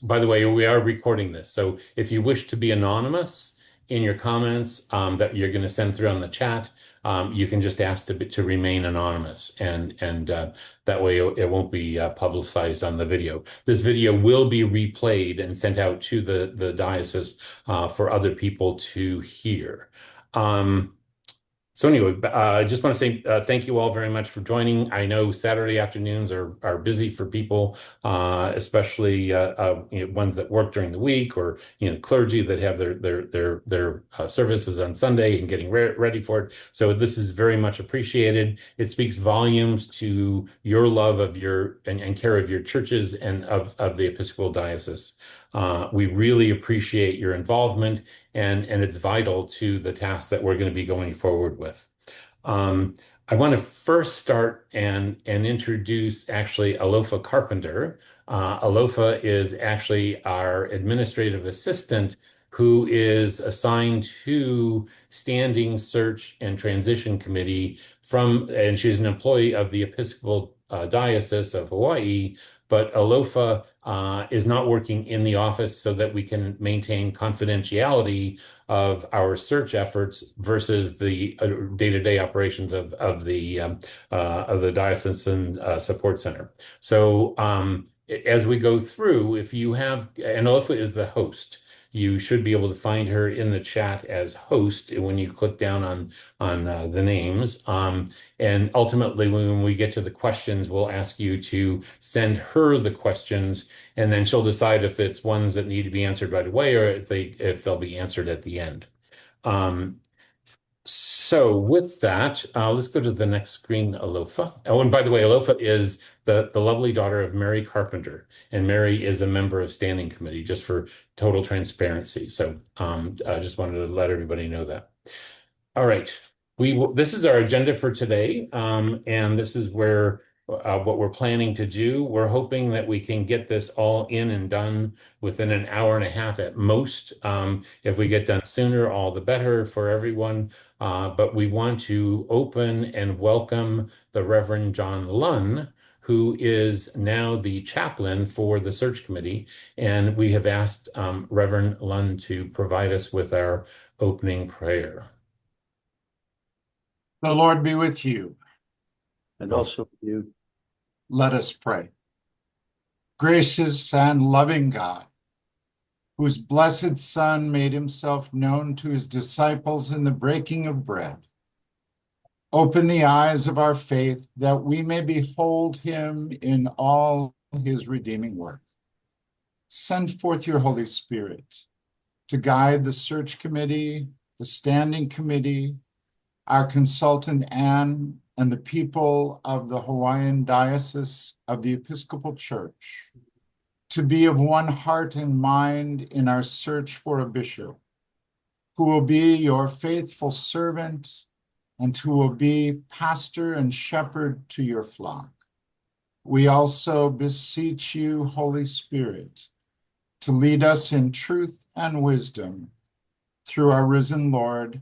by the way, we are recording this. So if you wish to be anonymous in your comments that you're going to send through on the chat, you can just ask to remain anonymous, and that way it won't be publicized on the video. This video will be replayed and sent out to the diocese for other people to hear. So anyway, I just want to say thank you all very much for joining. I know Saturday afternoons are busy for people, especially ones that work during the week, or clergy that have their services on Sunday and getting ready for it. So this is very much appreciated. It speaks volumes to your love of your and care of your churches and of the Episcopal Diocese. We really appreciate your involvement, and it's vital to the task that we're going to be going forward with. I want to first start and introduce actually Alofa Carpenter. Alofa is actually our administrative assistant who is assigned to Standing Search and Transition Committee and she's an employee of the Episcopal Diocese of Hawai'i, but Alofa is not working in the office so that we can maintain confidentiality of our search efforts versus the day-to-day operations of the diocesan support center. So as we go through, if you have, and Alofa is the host. You should be able to find her in the chat as host when you click down on the names. And ultimately, when we get to the questions, we'll ask you to send her the questions, and then she'll decide if it's ones that need to be answered right away or if they'll be answered at the end. So with that, let's go to the next screen, Alofa. Oh, and by the way, Alofa is the lovely daughter of Mary Carpenter, and Mary is a member of Standing Committee, just for total transparency. So I just wanted to let everybody know that. All right, this is our agenda for today, and this is where what we're planning to do. We're hoping that we can get this all in and done within an hour and a half at most. If we get done sooner, all the better for everyone. But we want to open and welcome the Reverend John Lunn, who is now the chaplain for the search committee. And we have asked Reverend Lunn to provide us with our opening prayer. The Lord be with you. And also with you. Let us pray. Gracious and loving God, whose blessed Son made himself known to his disciples in the breaking of bread, open the eyes of our faith that we may behold him in all his redeeming work. Send forth your Holy Spirit to guide the search committee, the standing committee, our consultant Anne, and the people of the Hawaiian Diocese of the Episcopal Church to be of one heart and mind in our search for a bishop who will be your faithful servant and who will be pastor and shepherd to your flock. We also beseech you, Holy Spirit, to lead us in truth and wisdom through our risen Lord,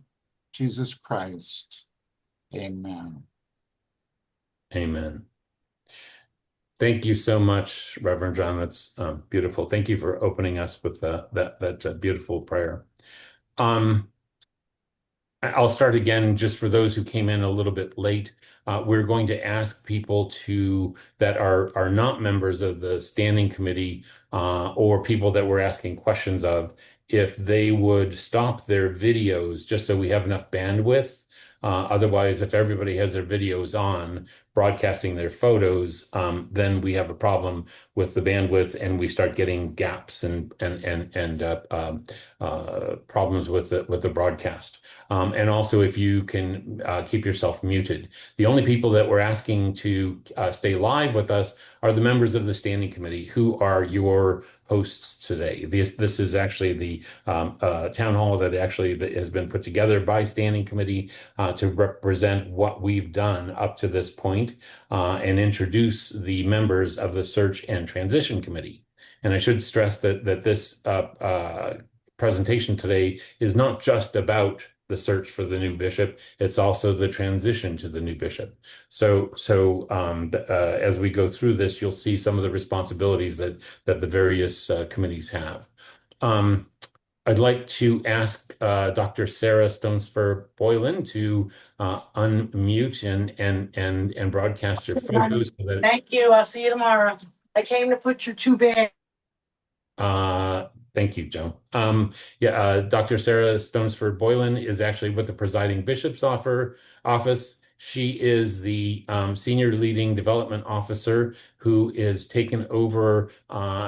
Jesus Christ. Amen. Amen. Thank you so much, Reverend John. That's beautiful. Thank you for opening us with that beautiful prayer. I'll start again, just for those who came in a little bit late. We're going to ask people that are not members of the standing committee or people that we're asking questions of, if they would stop their videos just so we have enough bandwidth. Otherwise, if everybody has their videos on, broadcasting their photos, then we have a problem with the bandwidth, and we start getting gaps and problems with the broadcast. And also, if you can keep yourself muted. The only people that we're asking to stay live with us are the members of the standing committee, who are your hosts today. This is actually the town hall that actually has been put together by standing committee to represent what we've done up to this point, and introduce the members of the Search and Transition Committee. And I should stress that this presentation today is not just about the search for the new bishop. It's also the transition to the new bishop. As we go through this, you'll see some of the responsibilities that the various committees have. I'd like to ask Dr. Sarah Stonesfur Boylan to unmute and broadcast your photos so that Thank you. I'll see you tomorrow. I came to put your two bags. thank you, Joe. Dr. Sarah Stonesford Boylan is actually with the presiding bishop's office. She is the senior leading development officer who is taken over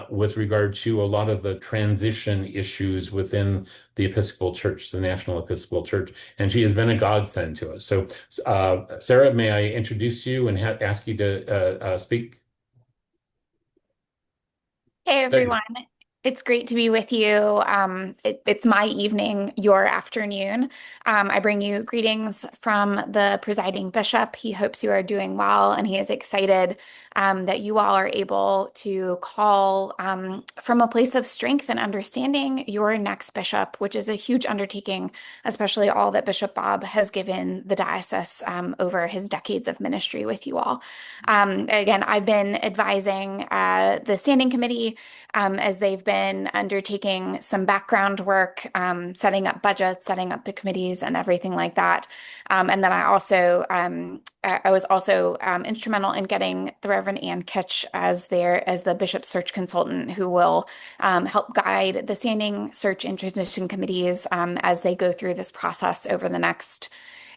with regard to a lot of the transition issues within the Episcopal Church, the National Episcopal Church, and she has been a godsend to us. So, Sarah, may I introduce you and ask you to speak? Hey everyone, it's great to be with you. It's my evening, your afternoon. I bring you greetings from the presiding bishop. He hopes you are doing well, and he is excited that you all are able to call from a place of strength and understanding your next bishop, which is a huge undertaking, especially all that Bishop Bob has given the diocese over his decades of ministry with you all. Again, I've been advising the standing committee as they've been undertaking some background work, setting up budgets, setting up the committees and everything like that. And then I was also instrumental in getting the Reverend Ann Kitch as the bishop search consultant who will help guide the standing search and transition committees as they go through this process over the next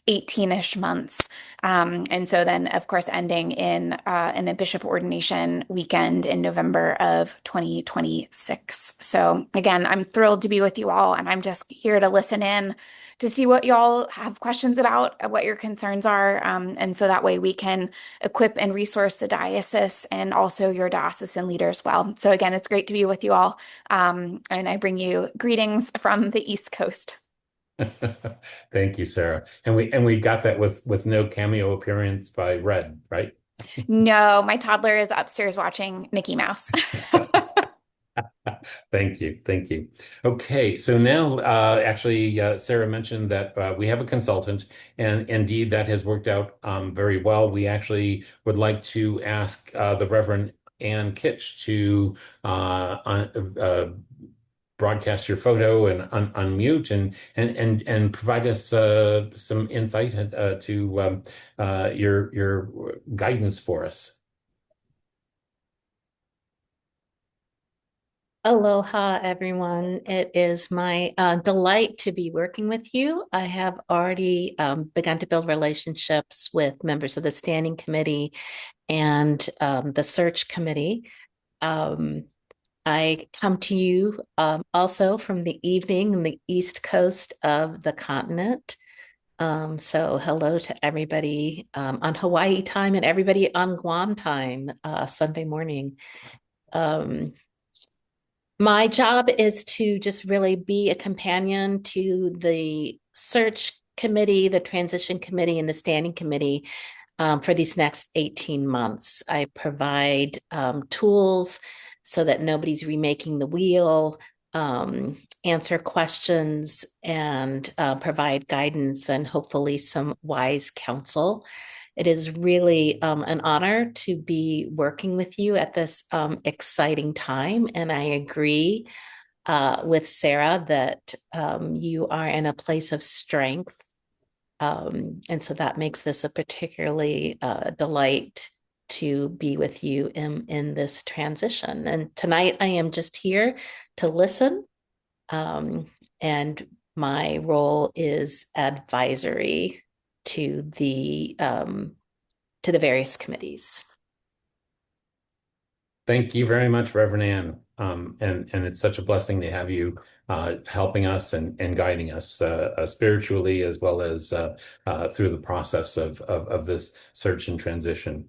18-ish months. And so then, of course, ending in a bishop ordination weekend in November of 2026. So again, I'm thrilled to be with you all, and I'm just here to listen in to see what y'all have questions about, what your concerns are. And so that way we can equip and resource the diocese and also your diocesan leaders well. So again, it's great to be with you all. And I bring you greetings from the East Coast. Thank you, Sarah. And we got that with no cameo appearance by Red, right? No, my toddler is upstairs watching Mickey Mouse. Thank you. Thank you. Okay, so now Sarah mentioned that we have a consultant, and indeed that has worked out very well. We actually would like to ask the Reverend Ann Kitch to broadcast your photo and unmute and provide us some insight to your guidance for us. Aloha, everyone. It is my delight to be working with you. I have already begun to build relationships with members of the Standing Committee and the Search Committee. I come to you also from the evening in the East Coast of the continent. So hello to everybody on Hawaii time and everybody on Guam time, Sunday morning. My job is to just really be a companion to the search committee, the transition committee, and the standing committee for these next 18 months. I provide tools so that nobody's remaking the wheel, answer questions, and provide guidance and hopefully some wise counsel. It is really an honor to be working with you at this exciting time. And I agree with Sarah that you are in a place of strength. And so that makes this a particularly delight to be with you in this transition. And tonight I am just here to listen. And my role is advisory to the various committees. Thank you very much, Reverend Ann. And it's such a blessing to have you helping us and guiding us spiritually as well as through the process of this search and transition.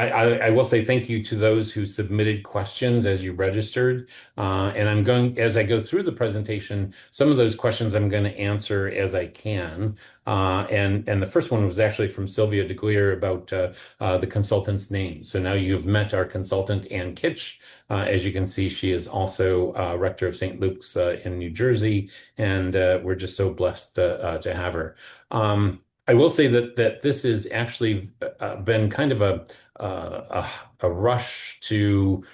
I will say thank you to those who submitted questions as you registered. And I'm going, as I go through the presentation, some of those questions I'm going to answer as I can. And the first one was actually from Sylvia DeGuyer about the consultant's name. So now you've met our consultant, Ann Kitsch. As you can see, she is also rector of St. Luke's in New Jersey, and we're just so blessed to have her. I will say that this has actually been kind of a rush to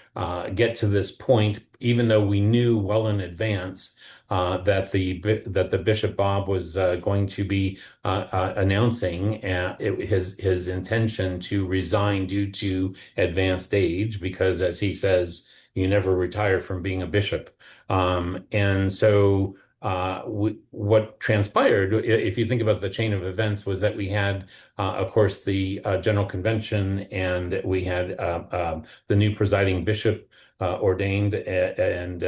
get to this point, even though we knew well in advance that the Bishop Bob was going to be announcing his intention to resign due to advanced age, because as he says, you never retire from being a bishop. And so what transpired, if you think about the chain of events, was that we had, of course, the General Convention, and we had the new presiding bishop ordained, and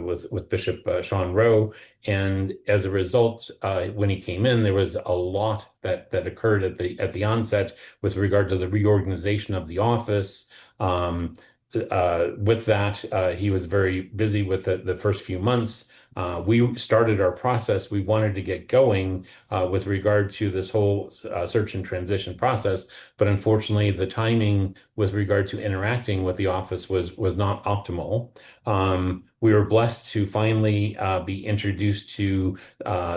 with Bishop Sean Rowe. And as a result, when he came in, there was a lot that occurred at the onset with regard to the reorganization of the office. With that, he was very busy with the first few months. We started our process. We wanted to get going with regard to this whole search and transition process, but unfortunately, the timing with regard to interacting with the office was not optimal. We were blessed to finally be introduced to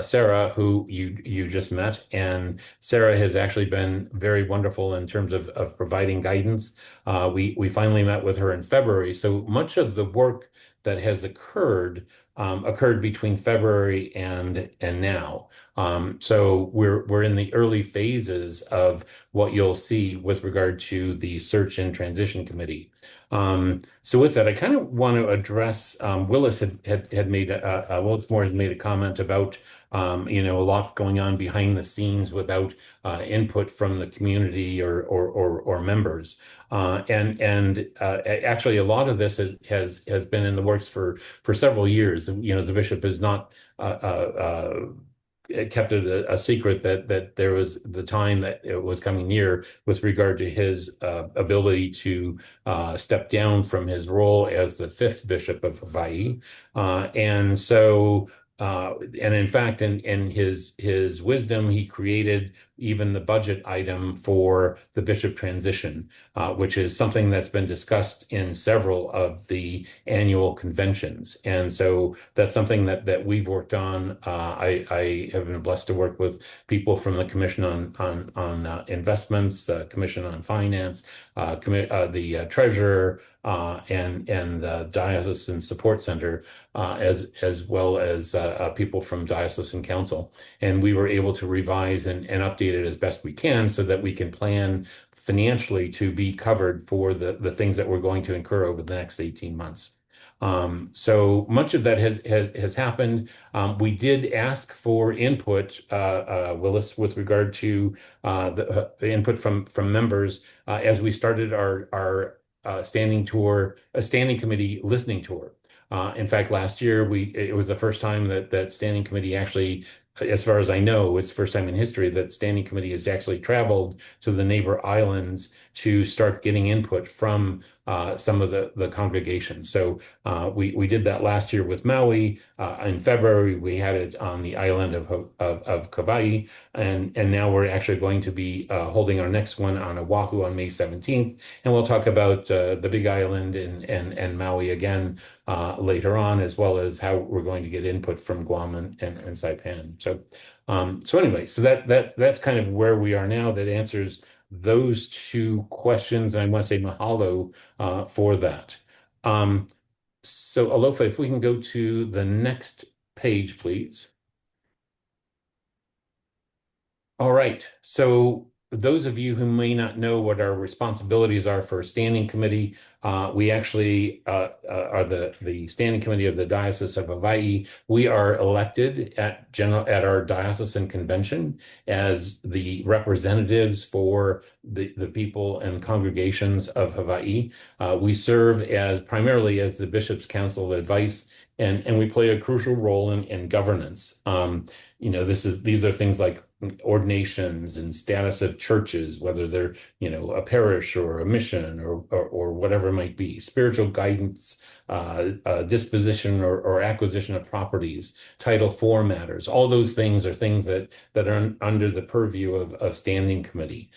Sarah, who you just met, and Sarah has actually been very wonderful in terms of providing guidance. We finally met with her in February, so much of the work that has occurred between February and now. So we're in the early phases of what you'll see with regard to the Search and Transition Committee. So with that, I kind of want to address Willis had made Willis Moore had made a comment about a lot going on behind the scenes without input from the community or members. Actually, a lot of this has been in the works for several years. The bishop has not kept it a secret that there was the time that it was coming near with regard to his ability to step down from his role as the fifth bishop of Hawaii. And so and in fact, in his wisdom, he created even the budget item for the bishop transition, which is something that's been discussed in several of the annual conventions. And so that's something that we've worked on. I have been blessed to work with people from the Commission on Investments, Commission on Finance, the Treasurer, and the Diocesan Support Center, as well as people from Diocesan Council. And we were able to revise and update it as best we can so that we can plan financially to be covered for the things that we're going to incur over the next 18 months. So much of that has happened. We did ask for input, Willis, with regard to the input from members as we started our standing committee listening tour. In fact, last year it was the first time that standing committee actually, as far as I know, it's the first time in history that standing committee has actually traveled to the neighbor islands to start getting input from some of the congregations. So we did that last year with Maui. In February, we had it on the island of Kauai, and now we're actually going to be holding our next one on Oahu on May 17th, and we'll talk about the Big Island and Maui again later on, as well as how we're going to get input from Guam and Saipan. So anyway, so that's kind of where we are now. That answers those two questions, and I want to say mahalo for that. So Alofa, if we can go to the next page, please. All right. So those of you who may not know what our responsibilities are for a standing committee, we actually are the standing committee of the Diocese of Hawai'i. We are elected at our diocesan convention as the representatives for the people and congregations of Hawaii. We serve primarily as the Bishop's Council of Advice, and we play a crucial role in governance. These are things like ordinations and status of churches, whether they're, a parish or a mission or whatever it might be, spiritual guidance, disposition or acquisition of properties, Title IV matters. All those things are things that are under the purview of standing committee.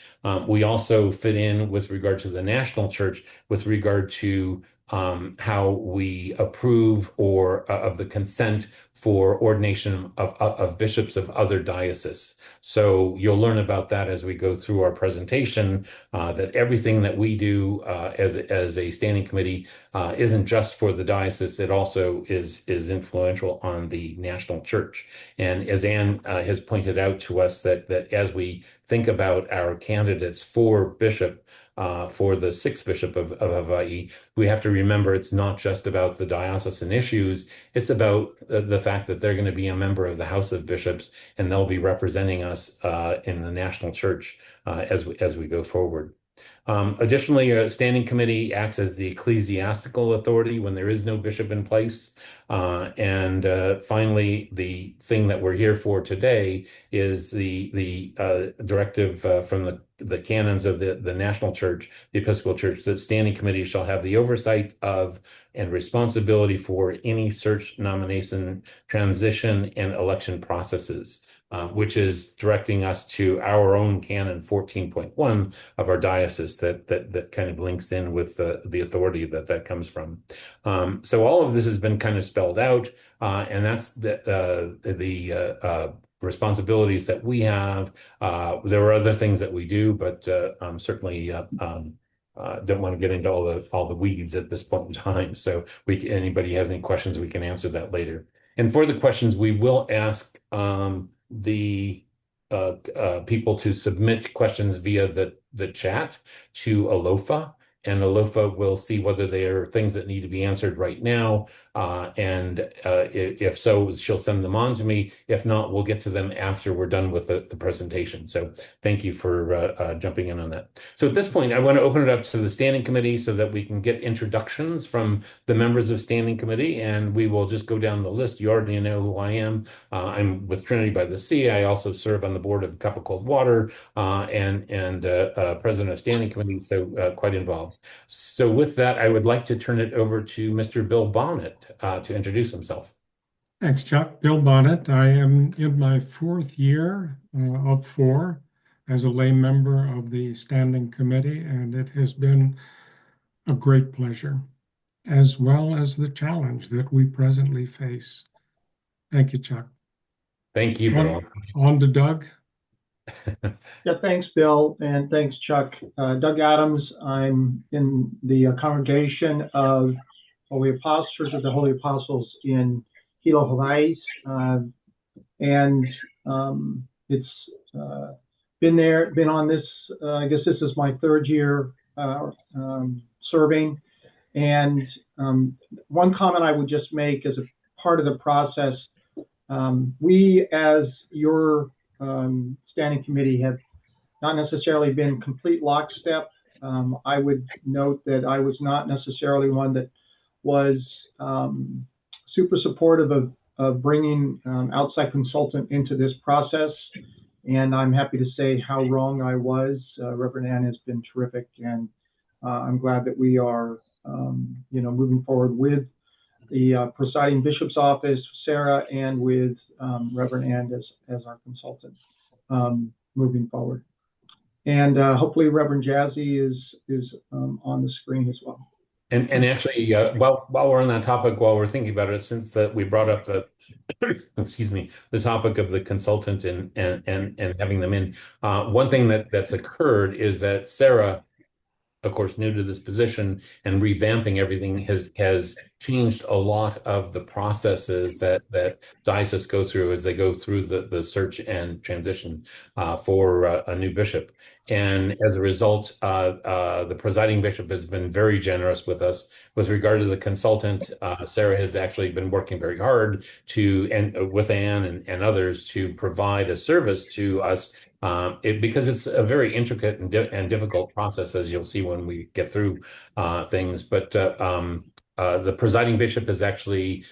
We also fit in with regard to the national church, with regard to how we approve of the consent for ordination of bishops of other dioceses. So you'll learn about that as we go through our presentation, that everything that we do as a standing committee isn't just for the diocese, it also is influential on the national church. And as Anne has pointed out to us, that as we think about our candidates for bishop, for the sixth bishop of Hawaii, we have to remember it's not just about the diocesan issues. It's about the fact that they're going to be a member of the House of Bishops, and they'll be representing us in the national church as we go forward. Additionally, a standing committee acts as the ecclesiastical authority when there is no bishop in place. And finally, the thing that we're here for today is the directive from the canons of the national church, the Episcopal Church, that standing committees shall have the oversight of and responsibility for any search, nomination, transition, and election processes, which is directing us to our own canon 14.1 of our diocese that kind of links in with the authority that comes from. So all of this has been kind of spelled out, and that's the responsibilities that we have. There are other things that we do, but certainly don't want to get into all the weeds at this point in time. So anybody has any questions, we can answer that later. And for the questions, we will ask the people to submit questions via the chat to Alofa, and Alofa will see whether they are things that need to be answered right now. And if so, she'll send them on to me. If not, we'll get to them after we're done with the presentation. So thank you for jumping in on that. So at this point, I want to open it up to the standing committee so that we can get introductions from the members of standing committee, and we will just go down the list. You already know who I am. I'm with Trinity by the Sea. I also serve on the board of Cup of Cold Water and president of standing committee, so quite involved. So with that, I would like to turn it over to Mr. Bill Bonnet to introduce himself. Thanks, Chuck. Bill Bonnet. I am in my fourth year of 4 as a lay member of the Standing Committee, and it has been a great pleasure, as well as the challenge that we presently face. Thank you, Chuck. Thank you, Bill. On to Doug. Yeah, thanks, Bill, and thanks, Chuck. Doug Adams. I'm in the congregation of Holy Apostles, Church of the Holy Apostles in Hilo, Hawaii, and it's been on this. I guess this is my third year serving. And one comment I would just make as a part of the process, we as your standing committee have not necessarily been complete lockstep. I would note that I was not necessarily one that was super supportive of bringing outside consultant into this process. And I'm happy to say how wrong I was. Reverend Ann has been terrific, and I'm glad that we are, moving forward with the presiding bishop's office, Sarah, and with Reverend Ann as our consultant moving forward. And hopefully Reverend Jazzy is on the screen as well. And actually, while we're on that topic, while we're thinking about it, since we brought up the the topic of the consultant and having them in, one thing that's occurred is that Sarah, of course, new to this position and revamping everything, has changed a lot of the processes that dioceses go through as they go through the search and transition for a new bishop. And as a result, the presiding bishop has been very generous with us with regard to the consultant. Sarah has actually been working very hard with Anne and others to provide a service to us, because it's a very intricate and difficult process, as you'll see when we get through things. But the presiding bishop has actually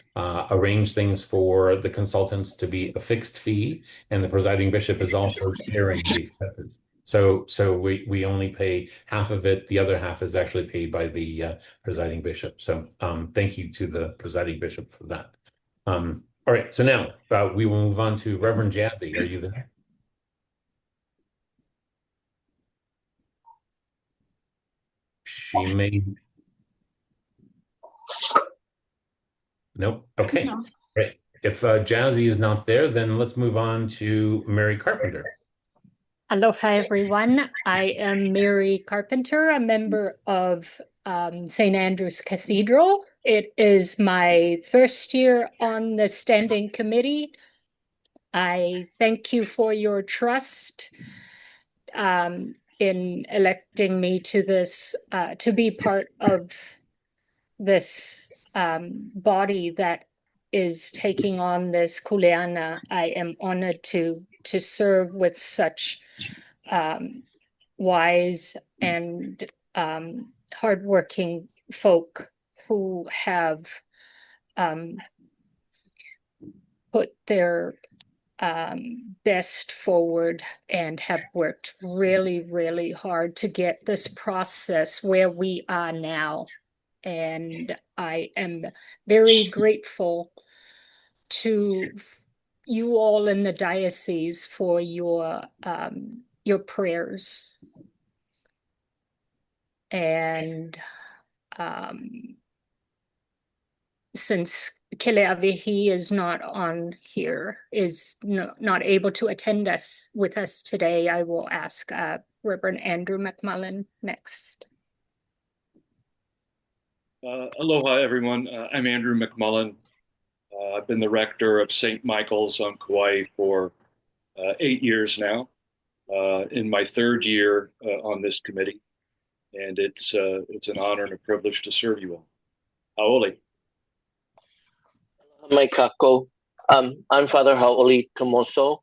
arranged things for the consultants to be a fixed fee, and the presiding bishop is also sharing the expenses. So we only pay half of it. The other half is actually paid by the presiding bishop. So thank you to the presiding bishop for that. All right, so now we will move on to Reverend Jazzy. Are you there? She may. Nope. Okay. No. Great. If Jazzy is not there, then let's move on to Mary Carpenter. Aloha, everyone. I am Mary Carpenter, a member of St. Andrew's Cathedral. It is my first year on the standing committee. I thank you for your trust in electing me to this, to be part of this body that is taking on this kuleana. I am honored to serve with such wise and hardworking folk who have put their best forward and have worked really, really hard to get this process where we are now. And I am very grateful to you all in the diocese for your prayers. And since Keleavihi is not on here, is not able to attend with us today, I will ask Reverend Andrew McMullen next. Aloha, everyone. I'm Andrew McMullen. I've been the rector of St. Michael's on Kauai for 8 years now, in my third year on this committee, and it's an honor and a privilege to serve you all. Haole. Mai kako. I'm Father Haoli Kamoso,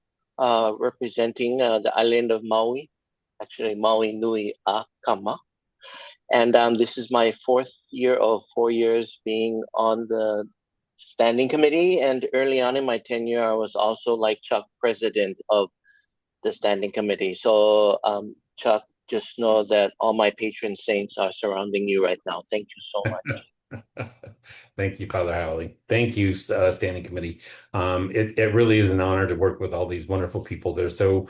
representing the island of Maui, actually Maui Nui a Kama. And this is my fourth year of 4 years being on the standing committee. And early on in my tenure, I was also, like Chuck, president of the standing committee. So Chuck, just know that all my patron saints are surrounding you right now. Thank you so much. Thank you, Father Howley. Thank you, Standing Committee. It really is an honor to work with all these wonderful people. They're so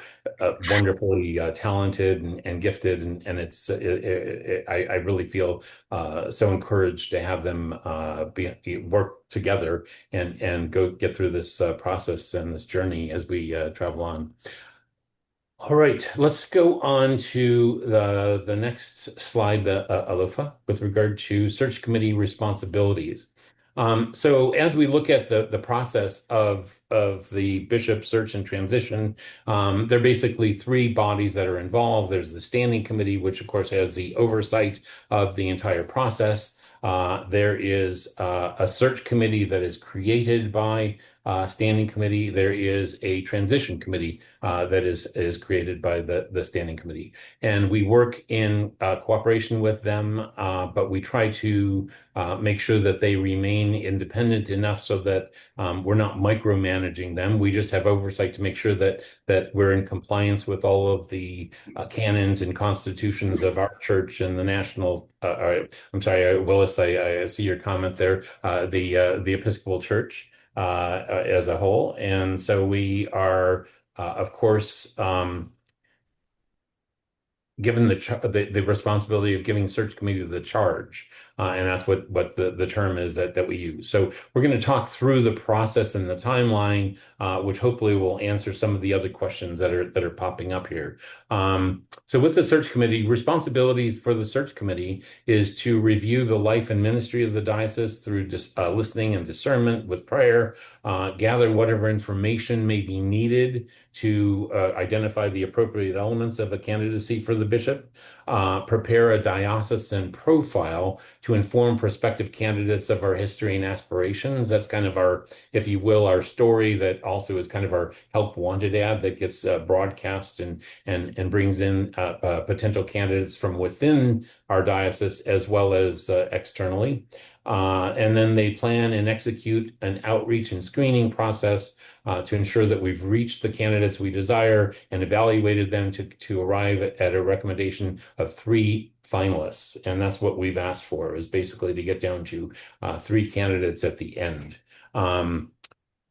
wonderfully talented and gifted, and it's I really feel so encouraged to have them work together and go get through this process and this journey as we travel on. All right, let's go on to the next slide, Alofa, with regard to search committee responsibilities. So as we look at the process of the bishop search and transition, there are basically three bodies that are involved. There's the standing committee, which of course has the oversight of the entire process. There is a search committee that is created by standing committee. There is a transition committee that is created by the standing committee. And we work in cooperation with them, but we try to make sure that they remain independent enough so that we're not micromanaging them. We just have oversight to make sure that we're in compliance with all of the canons and constitutions of our church and the national, I'm sorry, Willis, I see your comment there, the Episcopal Church as a whole. And so we are, of course, given the responsibility of giving search committee the charge, and that's what the term is that we use. So we're going to talk through the process and the timeline, which hopefully will answer some of the other questions that are popping up here. So with the search committee, responsibilities for the search committee is to review the life and ministry of the diocese through listening and discernment with prayer, gather whatever information may be needed to identify the appropriate elements of a candidacy for the bishop, prepare a diocesan profile to inform prospective candidates of our history and aspirations. That's kind of our, if you will, our story that also is kind of our help wanted ad that gets broadcast and brings in potential candidates from within our diocese as well as externally. And then they plan and execute an outreach and screening process to ensure that we've reached the candidates we desire and evaluated them to arrive at a recommendation of 3 finalists. And that's what we've asked for, is basically to get down to 3 candidates at the end.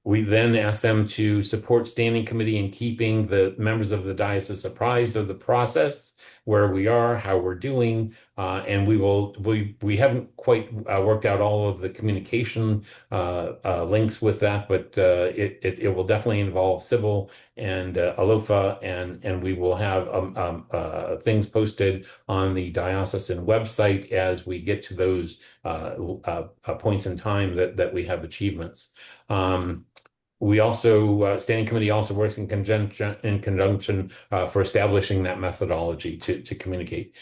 We then asked them to support standing committee in keeping the members of the diocese apprised of the process, where we are, how we're doing, and we haven't quite worked out all of the communication links with that, but it will definitely involve Sybil and Alofa, and we will have things posted on the diocesan website as we get to those points in time that we have achievements. We also, standing committee also works in conjunction for establishing that methodology to communicate.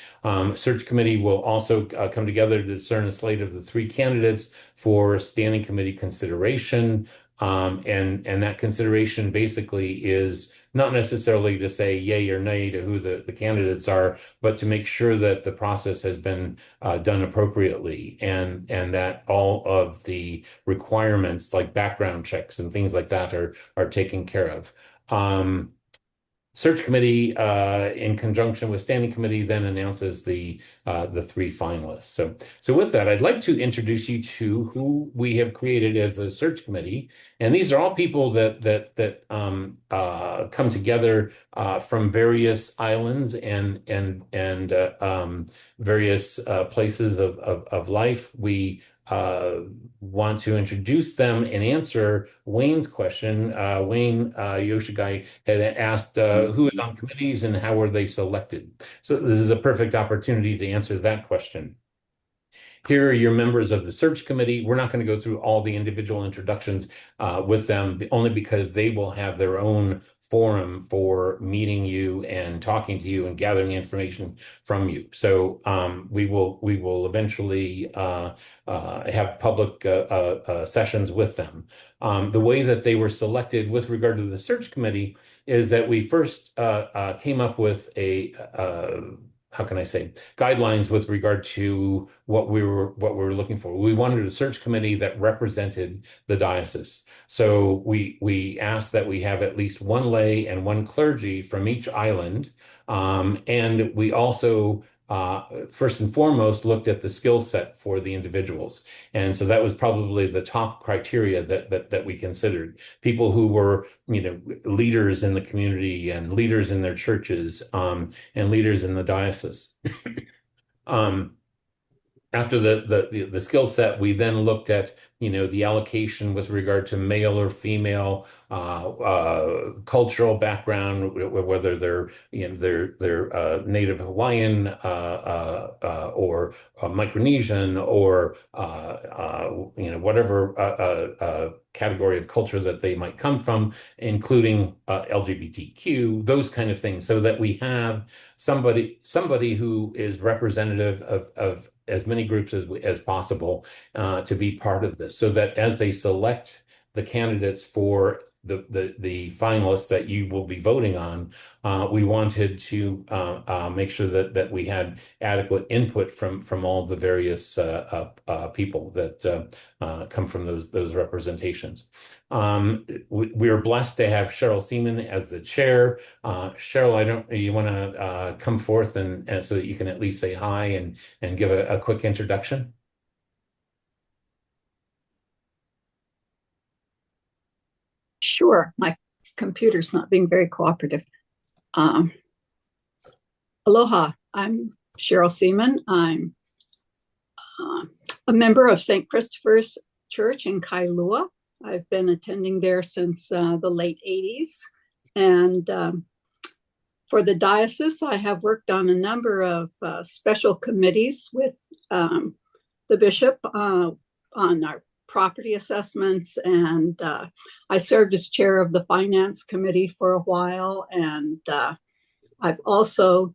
Search committee will also come together to discern a slate of the 3 candidates for standing committee consideration. And that consideration basically is not necessarily to say yay or nay to who the candidates are, but to make sure that the process has been done appropriately, and that all of the requirements like background checks and things like that are taken care of. Search committee, in conjunction with standing committee, then announces the 3 finalists. So with that, I'd like to introduce you to who we have created as the search committee, and these are all people that come together from various islands and various places of life. We want to introduce them and answer Wayne's question. Wayne Yoshigai had asked who is on committees and how were they selected. So this is a perfect opportunity to answer that question. Here are your members of the search committee. We're not going to go through all the individual introductions with them, only because they will have their own forum for meeting you and talking to you and gathering information from you. So we will eventually have public sessions with them. The way that they were selected with regard to the search committee is that we first came up with a how can I say, guidelines with regard to what we were looking for. We wanted a search committee that represented the diocese. So we asked that we have at least 1 lay and 1 clergy from each island. And we also first and foremost looked at the skill set for the individuals. And so that was probably the top criteria that we considered. People who were, leaders in the community and leaders in their churches, and leaders in the diocese. After the skill set, we then looked at, the allocation with regard to male or female, cultural background, whether they're native Hawaiian or Micronesian or whatever category of culture that they might come from, including LGBTQ, those kind of things, so that we have somebody who is representative of as many groups as possible to be part of this, so that as they select the candidates for the finalists that you will be voting on, we wanted to make sure that we had adequate input from all the various people that come from those representations. We are blessed to have Cheryl Seaman as the chair. Cheryl, you want to come forth and so that you can at least say hi and give a quick introduction? Sure, my computer's not being very cooperative. Aloha, I'm Cheryl Seaman. I'm a member of St. Christopher's Church in Kailua. I've been attending there since the late 80s. And for the diocese, I have worked on a number of special committees with the bishop on our property assessments, and I served as chair of the finance committee for a while, and I also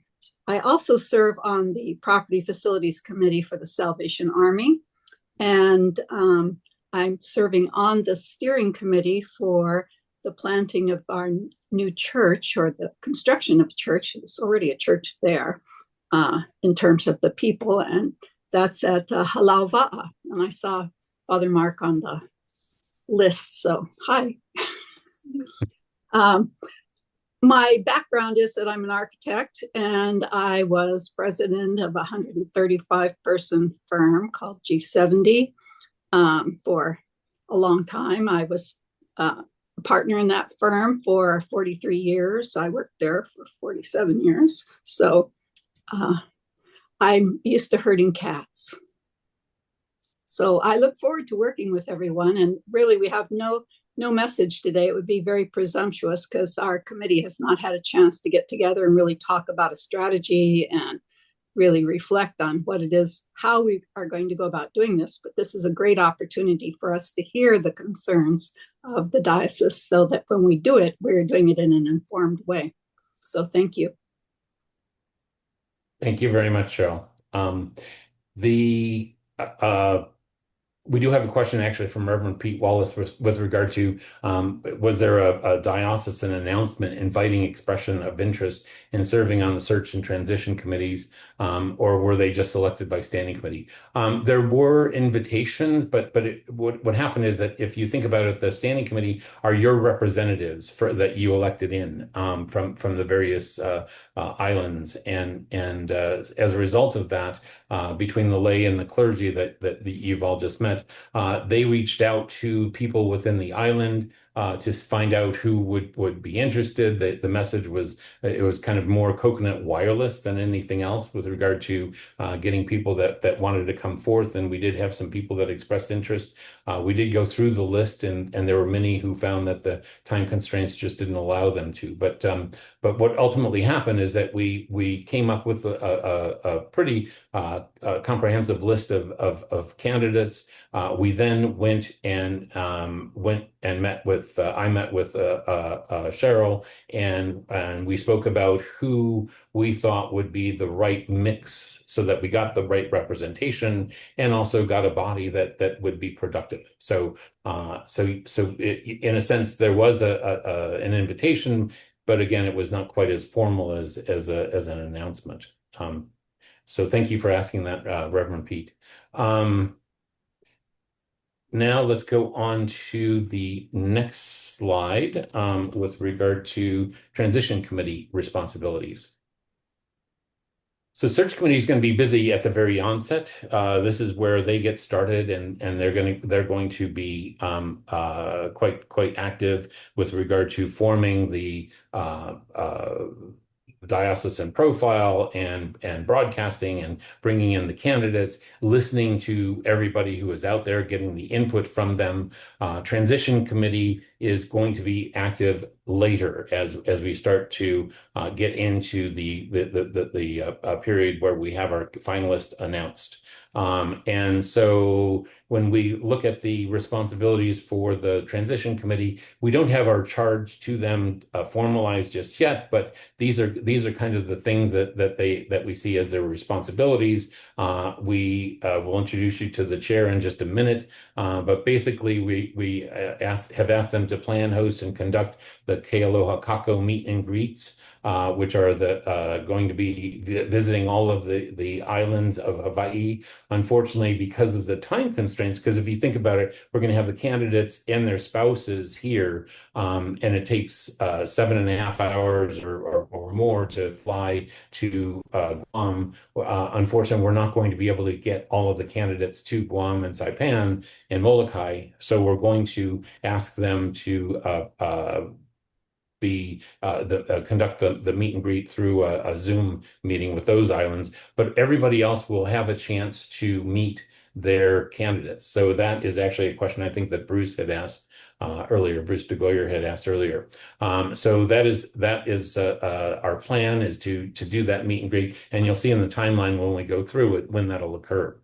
serve on the property facilities committee for the Salvation Army, and I'm serving on the steering committee for the planting of our new church, or the construction of church. There's already a church there in terms of the people, and that's at Halauva'a. And I saw Father Mark on the list. So, hi. My background is that I'm an architect, and I was president of a 135-person firm called G70 for a long time. I was a partner in that firm for 43 years. I worked there for 47 years. So I'm used to herding cats. So I look forward to working with everyone. And really, we have no message today. It would be very presumptuous because our committee has not had a chance to get together and really talk about a strategy and really reflect on what it is, how we are going to go about doing this. But this is a great opportunity for us to hear the concerns of the diocese so that when we do it, we're doing it in an informed way. So thank you. Thank you very much, Cheryl. We do have a question actually from Reverend Pete Wallace with regard to was there a diocesan announcement inviting expression of interest in serving on the search and transition committees, or were they just selected by standing committee? There were invitations, but what happened is that if you think about it, the standing committee are your representatives that you elected in from the various islands, and as a result of that, between the lay and the clergy that you've all just met. They reached out to people within the island to find out who would be interested. The message was, it was kind of more coconut wireless than anything else with regard to getting people that wanted to come forth. And we did have some people that expressed interest. We did go through the list, and there were many who found that the time constraints just didn't allow them to. But what ultimately happened is that we came up with a pretty comprehensive list of candidates. We then went and met with I met with Cheryl, and we spoke about who we thought would be the right mix so that we got the right representation and also got a body that would be productive. So in a sense, there was an invitation, but again, it was not quite as formal as an announcement. So thank you for asking that, Reverend Pete. Now let's go on to the next slide with regard to transition committee responsibilities. So search committee is going to be busy at the very onset. This is where they get started, and they're going to be quite active with regard to forming the diocesan profile and broadcasting and bringing in the candidates, listening to everybody who is out there, getting the input from them. Transition committee is going to be active later as we start to get into the period where we have our finalists announced. And so when we look at the responsibilities for the transition committee, we don't have our charge to them formalized just yet, but these are kind of the things that we see as their responsibilities. We will introduce you to the chair in just a minute, but basically we have asked them to plan, host, and conduct the Ke Aloha Kako meet and greets, which are going to be visiting all of the islands of Hawaii. Unfortunately, because of the time constraints, because if you think about it, we're going to have the candidates and their spouses here, and it takes 7.5 hours or more to fly to Guam. Unfortunately, we're not going to be able to get all of the candidates to Guam and Saipan and Molokai, so we're going to ask them to conduct the meet and greet through a Zoom meeting with those islands, but everybody else will have a chance to meet their candidates. So that is actually a question I think that Bruce had asked earlier. Bruce DeGoyer had asked earlier. So that is our plan, is to do that meet and greet, and you'll see in the timeline when we go through it when that'll occur.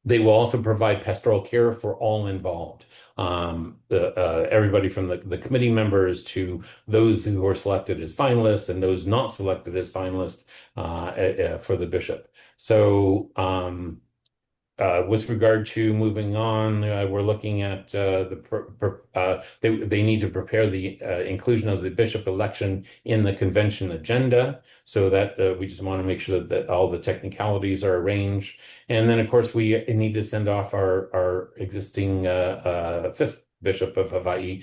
They will also provide pastoral care for all involved, everybody from the committee members to those who are selected as finalists and those not selected as finalists for the bishop. So With regard to moving on, we're looking at they need to prepare the inclusion of the bishop election in the convention agenda, so that we just want to make sure that all the technicalities are arranged. And then, of course, we need to send off our existing fifth Bishop of Hawaii,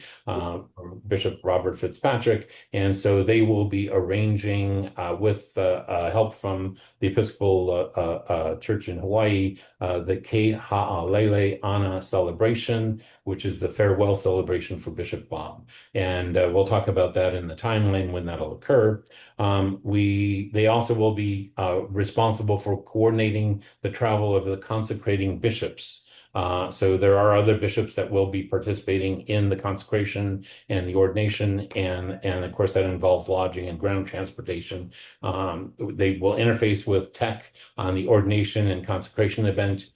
Bishop Robert Fitzpatrick, and so they will be arranging with help from the Episcopal Church in Hawaii, the Ke Ha'alele Ana celebration, which is the farewell celebration for Bishop Bob. And we'll talk about that in the timeline when that'll occur. They also will be responsible for coordinating the travel of the consecrating bishops. So there are other bishops that will be participating in the consecration and the ordination, and of course that involves lodging and ground transportation. They will interface with tech on the ordination and consecration event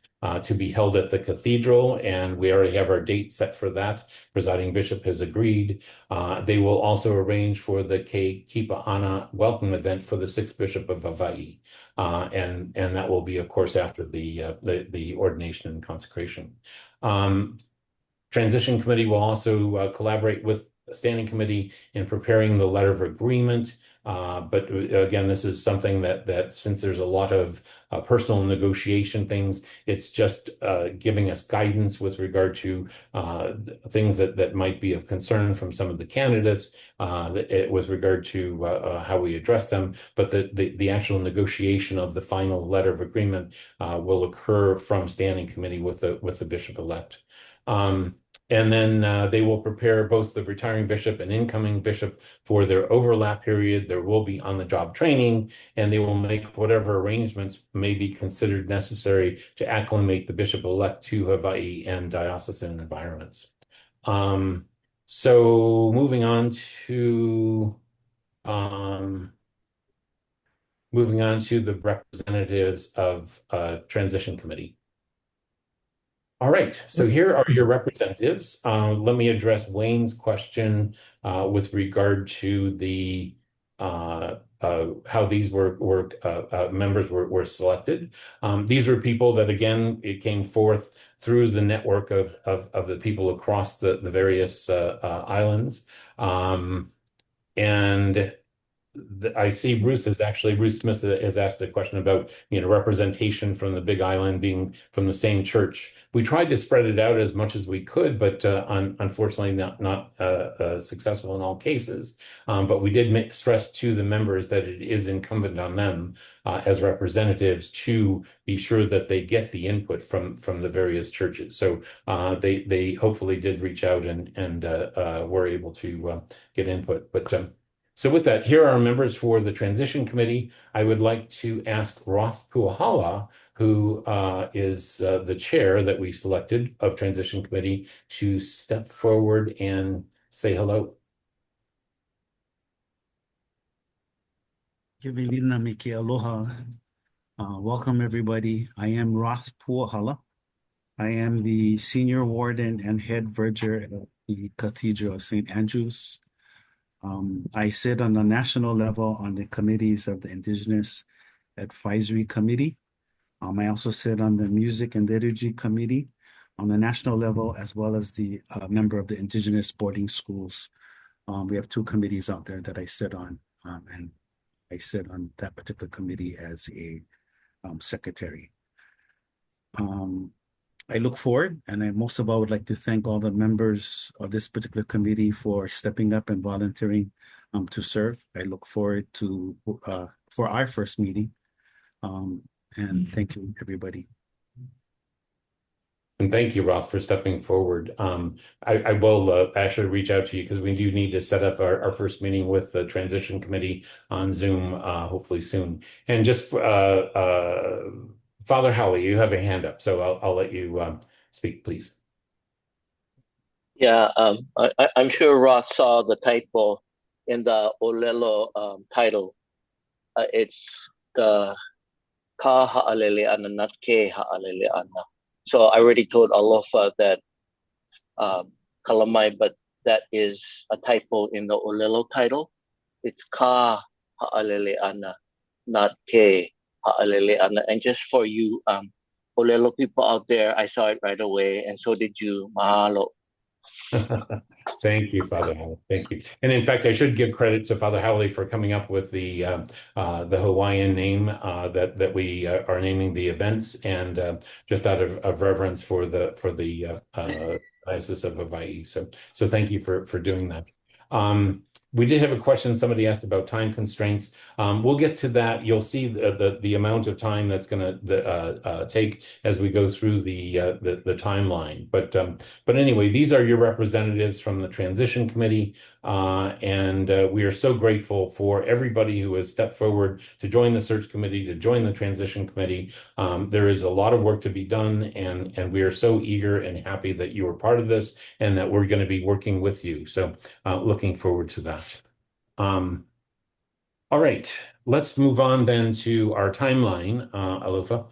to be held at the cathedral, and we already have our date set for that. Presiding bishop has agreed. They will also arrange for the Ke Kipa Ana welcome event for the sixth bishop of Hawaii, and that will be, of course, after the ordination and consecration. Transition committee will also collaborate with the standing committee in preparing the letter of agreement. But again, this is something that since there's a lot of personal negotiation things, it's just giving us guidance with regard to things that might be of concern from some of the candidates with regard to how we address them. But the actual negotiation of the final letter of agreement will occur from standing committee with the bishop-elect. And then they will prepare both the retiring bishop and incoming bishop for their overlap period. There will be on-the-job training, and they will make whatever arrangements may be considered necessary to acclimate the bishop-elect to Hawaii and diocesan environments. So moving on to the representatives of transition committee. All right, so here are your representatives. Let me address Wayne's question with regard to the how these members were selected. These were people that, again, it came forth through the network of the people across the various islands. And I see Ruth Smith has asked a question about, representation from the Big Island being from the same church. We tried to spread it out as much as we could, but unfortunately not successful in all cases. But we did stress to the members that it is incumbent on them as representatives to be sure that they get the input from the various churches. So they hopefully did reach out and were able to get input. But so with that, here are our members for the transition committee. I would like to ask Roth Puahala, who is the chair that we selected of transition committee, to step forward and say hello. Kivilina Miki Aloha. Welcome, everybody. I am Roth Puahala. I am the senior warden and head verger at the Cathedral of St. Andrews. I sit on the national level on the committees of the Indigenous Advisory Committee. I also sit on the Music and Liturgy Committee on the national level, as well as the member of the Indigenous Boarding Schools. We have two committees out there that I sit on, and I sit on that particular committee as a secretary. I look forward, and I most of all would like to thank all the members of this particular committee for stepping up and volunteering to serve. I look forward to for our first meeting, and thank you, everybody. And thank you, Roth, for stepping forward. I will actually reach out to you because we do need to set up our first meeting with the transition committee on Zoom, hopefully soon. And just Father Howley, you have a hand up, so I'll let you speak, please. Yeah, I'm sure Roth saw the typo in the Olelo title. It's the Ka Ha'alele Ana, not Ke Ha'alele Ana. So I already told Alofa that Kalamai, but that is a typo in the Olelo title. It's Ka Ha'alele Ana, not Ke Ha'alele Ana. And just for you Olelo people out there, I saw it right away, and so did you. Mahalo. Thank you, Father Howley. Thank you. And in fact, I should give credit to Father Howley for coming up with the Hawaiian name that we are naming the events, and just out of reverence for the Diocese of Hawaii. So thank you for doing that. We did have a question. Somebody asked about time constraints. We'll get to that. You'll see the amount of time that's going to take as we go through the timeline. But anyway, these are your representatives from the transition committee, and we are so grateful for everybody who has stepped forward to join the search committee, to join the transition committee. There is a lot of work to be done, and we are so eager and happy that you are part of this and that we're going to be working with you. So looking forward to that. All right, let's move on then to our timeline, Alofa.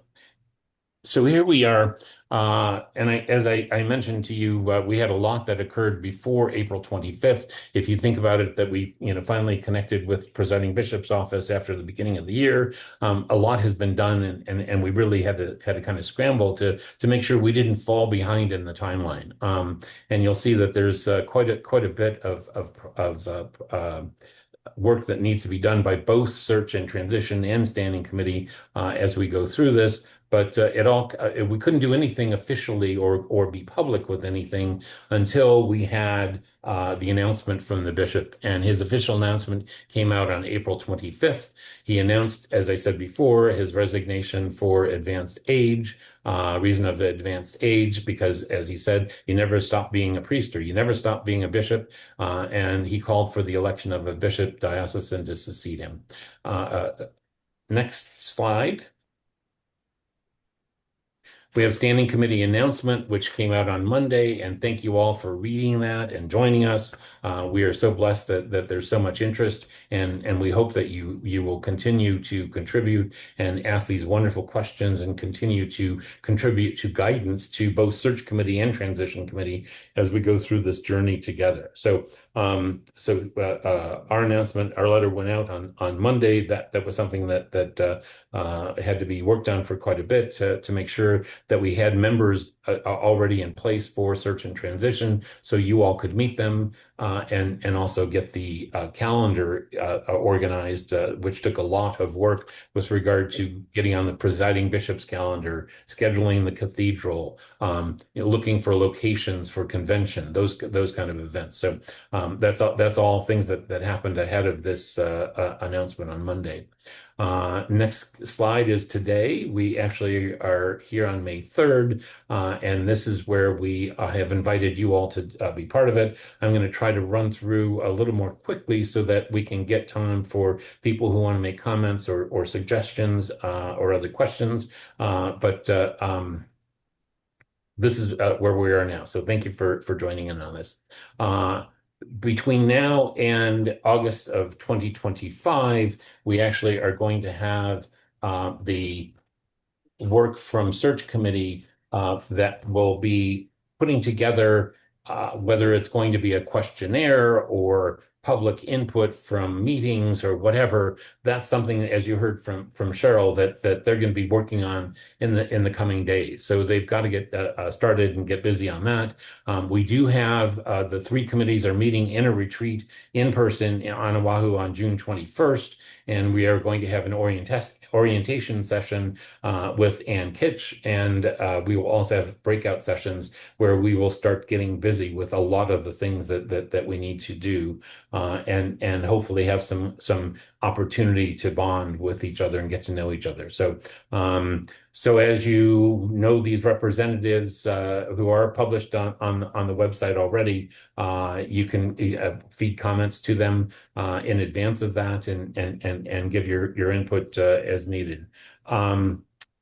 So here we are, and as I mentioned to you, we had a lot that occurred before April 25th. If you think about it, that we finally connected with presiding bishop's office after the beginning of the year, a lot has been done, and we really had to kind of scramble to make sure we didn't fall behind in the timeline. And you'll see that there's quite a bit of work that needs to be done by both search and transition and standing committee as we go through this. But we couldn't do anything officially or be public with anything until we had the announcement from the bishop. And his official announcement came out on April 25th. He announced, as I said before, his resignation for advanced age. Reason of the advanced age, because as he said, you never stop being a priest, or you never stop being a bishop. And he called for the election of a bishop diocesan to succeed him. Next slide. We have standing committee announcement, which came out on Monday, and thank you all for reading that and joining us. We are so blessed that there's so much interest, and we hope that you will continue to contribute and ask these wonderful questions and continue to contribute to guidance to both search committee and transition committee as we go through this journey together. So our announcement, our letter went out on Monday. That was something that had to be worked on for quite a bit to make sure that we had members already in place for search and transition, so you all could meet them and also get the calendar organized, which took a lot of work with regard to getting on the presiding bishop's calendar, scheduling the cathedral, looking for locations for convention, those kind of events. So that's all things that happened ahead of this announcement on Monday. Next slide is today. We actually are here on May 3rd, and this is where we have invited you all to be part of it. I'm going to try to run through a little more quickly so that we can get time for people who want to make comments or suggestions or other questions. But this is where we are now. So thank you for joining in on this. Between now and August of 2025, we actually are going to have the work from search committee that will be putting together whether it's going to be a questionnaire or public input from meetings or whatever. That's something, as you heard from Cheryl, that they're going to be working on in the coming days. So they've got to get started and get busy on that. We do have the three committees are meeting in a retreat in person on Oahu on June 21st, and we are going to have an orientation session with Ann Kitch, and we will also have breakout sessions where we will start getting busy with a lot of the things that we need to do, and hopefully have some opportunity to bond with each other and get to know each other. So as you know, these representatives who are published on the website already, you can feed comments to them in advance of that and give your input as needed.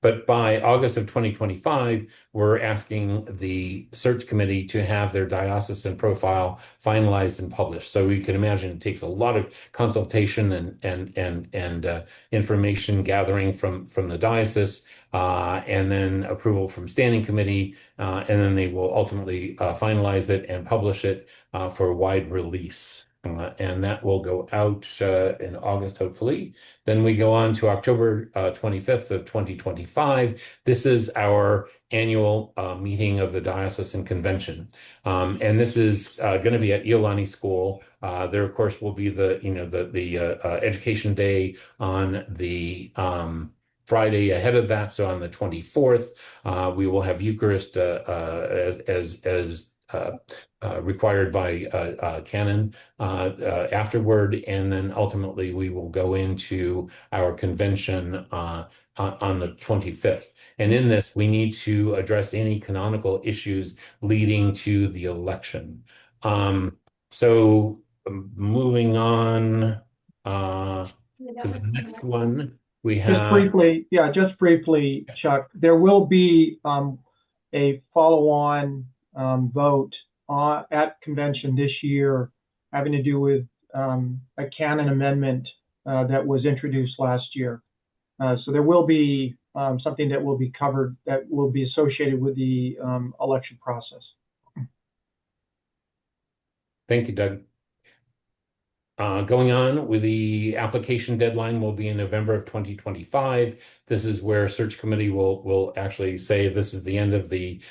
But by August of 2025, we're asking the search committee to have their diocesan profile finalized and published. So you can imagine it takes a lot of consultation and information gathering from the diocese, and then approval from standing committee, and then they will ultimately finalize it and publish it for wide release. And that will go out in August, hopefully. Then we go on to October 25th of 2025. This is our annual meeting of the Diocesan Convention. And this is going to be at Iolani School. There, of course, will be the education day on the Friday ahead of that. So on the 24th, we will have Eucharist as required by canon afterward, and then ultimately we will go into our convention on the 25th. And in this, we need to address any canonical issues leading to the election. So moving on to the next one, we have just briefly, Chuck, there will be a follow-on vote at convention this year having to do with a canon amendment that was introduced last year. So there will be something that will be covered that will be associated with the election process. Thank you, Doug. Going on with the application deadline will be in November of 2025. This is where search committee will actually say this is the end of the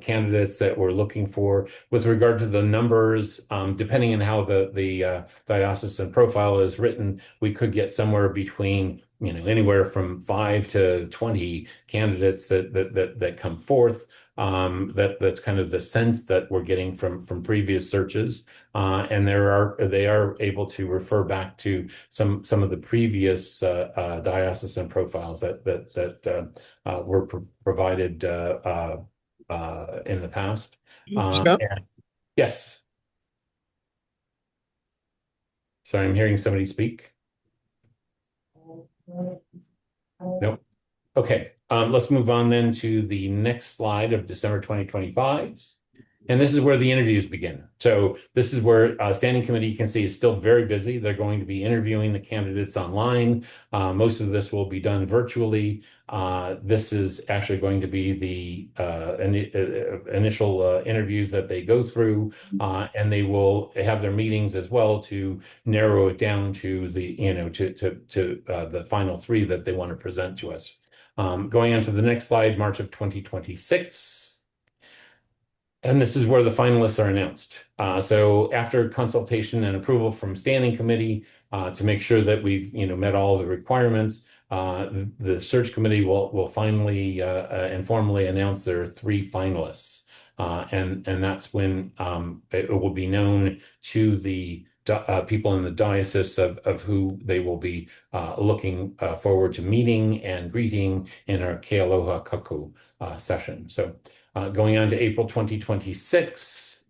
candidates that we're looking for. With regard to the numbers, depending on how the diocesan profile is written, we could get somewhere between anywhere from 5 to 20 candidates that come forth. That's kind of the sense that we're getting from previous searches, and they are able to refer back to some of the previous diocesan profiles that were provided in the past. Yes. Sorry, I'm hearing somebody speak. Nope. Okay, let's move on then to the next slide of December 2025. And this is where the interviews begin. So this is where standing committee, you can see, is still very busy. They're going to be interviewing the candidates online. Most of this will be done virtually. This is actually going to be the initial interviews that they go through, and they will have their meetings as well to narrow it down to the the final 3 that they want to present to us. Going on to the next slide, March of 2026. And this is where the finalists are announced. So after consultation and approval from standing committee to make sure that we've met all the requirements, the search committee will finally and formally announce their 3 finalists. And that's when it will be known to the people in the diocese of who they will be looking forward to meeting and greeting in our Ke Aloha Kaku session. So going on to April 2026,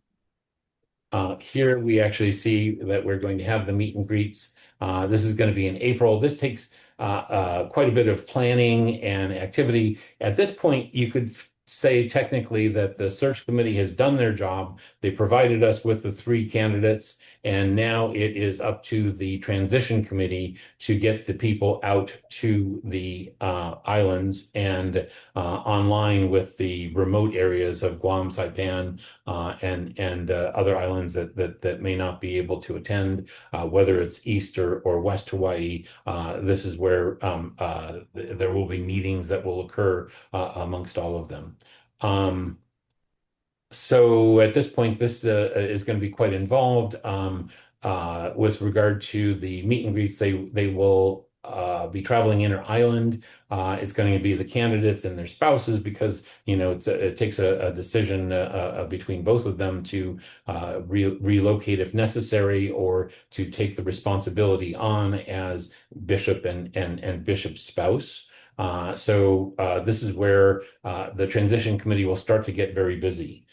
here we actually see that we're going to have the meet and greets. This is going to be in April. This takes quite a bit of planning and activity. At this point, you could say technically that the search committee has done their job. They provided us with the 3 candidates, and now it is up to the transition committee to get the people out to the islands and online with the remote areas of Guam, Saipan, and other islands that may not be able to attend, whether it's East or West Hawaii. This is where there will be meetings that will occur amongst all of them. So at this point, this is going to be quite involved. With regard to the meet and greets, they will be traveling inter-island. It's going to be the candidates and their spouses because it takes a decision between both of them to relocate if necessary, or to take the responsibility on as bishop and bishop's spouse. So this is where the transition committee will start to get very busy.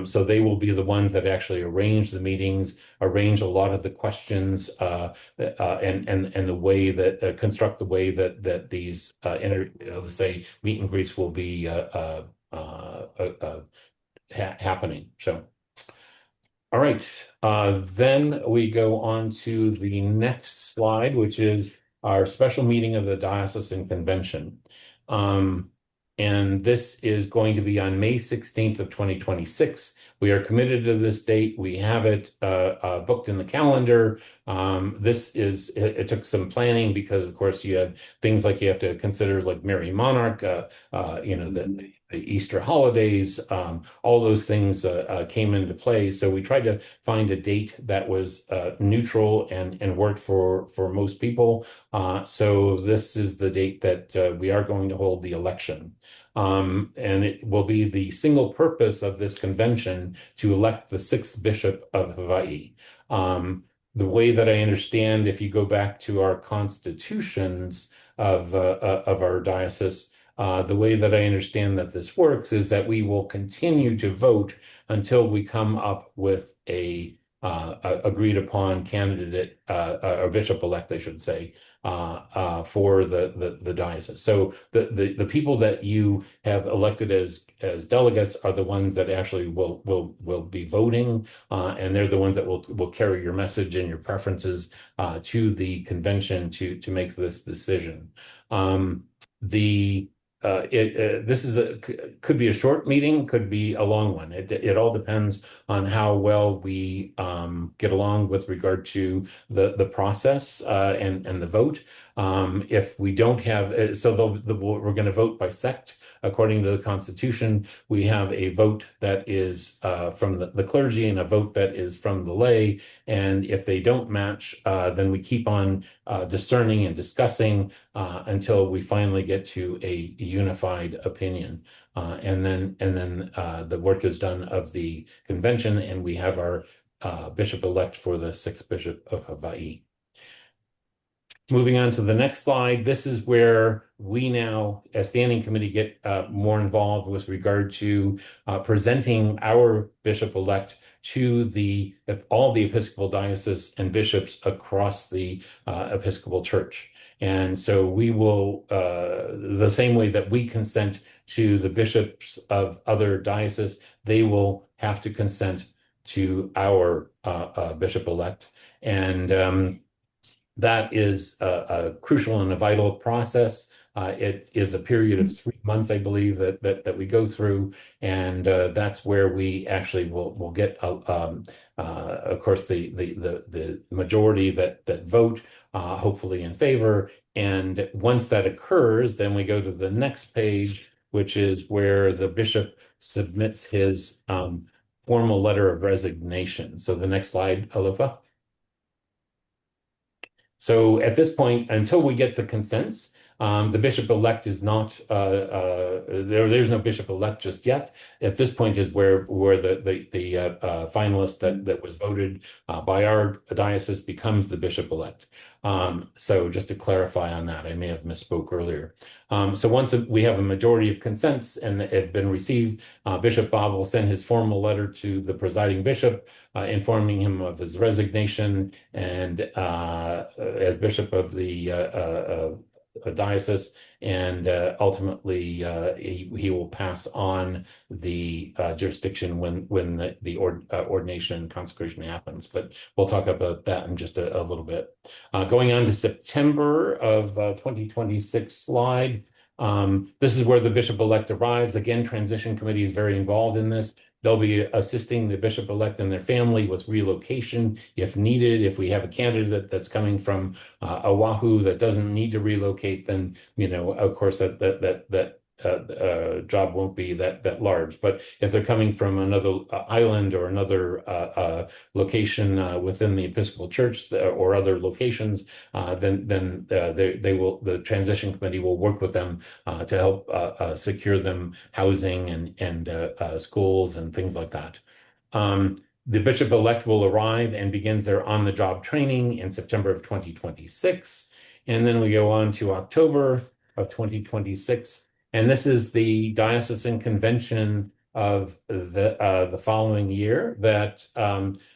So they will be the ones that actually arrange the meetings, arrange a lot of the questions, and the way that construct the way that these let's say meet and greets will be happening. So. All right, then we go on to the next slide, which is our special meeting of the Diocesan Convention. And this is going to be on May 16th of 2026. We are committed to this date. We have it booked in the calendar. It took some planning because, of course, you have things like you have to consider, like Mary Monarch, the Easter holidays, all those things came into play. So we tried to find a date that was neutral and worked for most people. So this is the date that we are going to hold the election. And it will be the single purpose of this convention to elect the sixth bishop of Hawaii. The way that I understand, if you go back to our constitutions of our diocese, the way that I understand that this works is that we will continue to vote until we come up with a agreed upon candidate or bishop-elect, I should say, for the diocese. So the people that you have elected as delegates are the ones that actually will be voting, and they're the ones that will carry your message and your preferences to the convention to make this decision. Could be a short meeting, could be a long one. It all depends on how well we get along with regard to the process and the vote. If we don't have, we're going to vote by sect according to the Constitution. We have a vote that is from the clergy and a vote that is from the lay. And if they don't match, then we keep on discerning and discussing until we finally get to a unified opinion. And then the work is done of the convention, and we have our bishop-elect for the sixth bishop of Hawaii. Moving on to the next slide, this is where we now, as standing committee, get more involved with regard to presenting our bishop-elect to all the Episcopal Diocese and bishops across the Episcopal Church. And so we will, the same way that we consent to the bishops of other dioceses, they will have to consent to our bishop-elect. And that is a crucial and a vital process. It is a period of 3 months, I believe, that we go through, and that's where we actually will get, of course, the majority that vote, hopefully in favor. And once that occurs, then we go to the next page, which is where the bishop submits his formal letter of resignation. So the next slide, Alofa. So at this point, until we get the consents, the bishop-elect is not, there's no bishop-elect just yet. At this point is where the finalist that was voted by our diocese becomes the bishop-elect. So just to clarify on that, I may have misspoke earlier. So once we have a majority of consents and it have been received, Bishop Bob will send his formal letter to the presiding bishop, informing him of his resignation and as bishop of the diocese, and ultimately he will pass on the jurisdiction when the ordination and consecration happens. But we'll talk about that in just a little bit. Going on to September of 2026 slide. This is where the bishop-elect arrives. Again, transition committee is very involved in this. They'll be assisting the bishop-elect and their family with relocation if needed. If we have a candidate that's coming from Oahu that doesn't need to relocate, then, of course, that job won't be that large. But if they're coming from another island or another location within the Episcopal Church or other locations, then the transition committee will work with them to help secure them housing and schools and things like that. The bishop-elect will arrive and begins their on-the-job training in September of 2026. And then we go on to October of 2026. And this is the diocesan convention of the following year that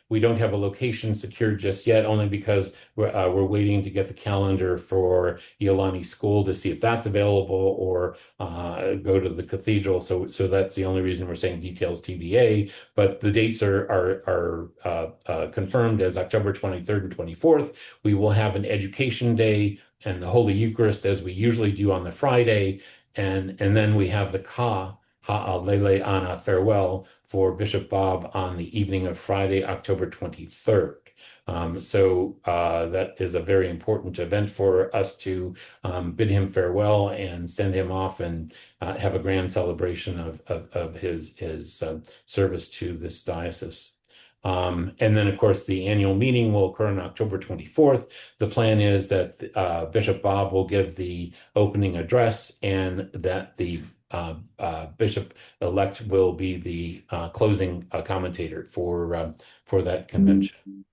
we don't have a location secured just yet, only because we're waiting to get the calendar for Iolani School to see if that's available, or go to the cathedral. So that's the only reason we're saying details TBA. But the dates are confirmed as October 23rd and 24th. We will have an education day and the Holy Eucharist as we usually do on the Friday. and then we have the Ha'alele Ana farewell for Bishop Bob on the evening of Friday, October 23rd. So that is a very important event for us to bid him farewell and send him off and have a grand celebration of his service to this diocese. And then, of course, the annual meeting will occur on October 24th. The plan is that Bishop Bob will give the opening address and that the bishop-elect will be the closing commentator for that convention.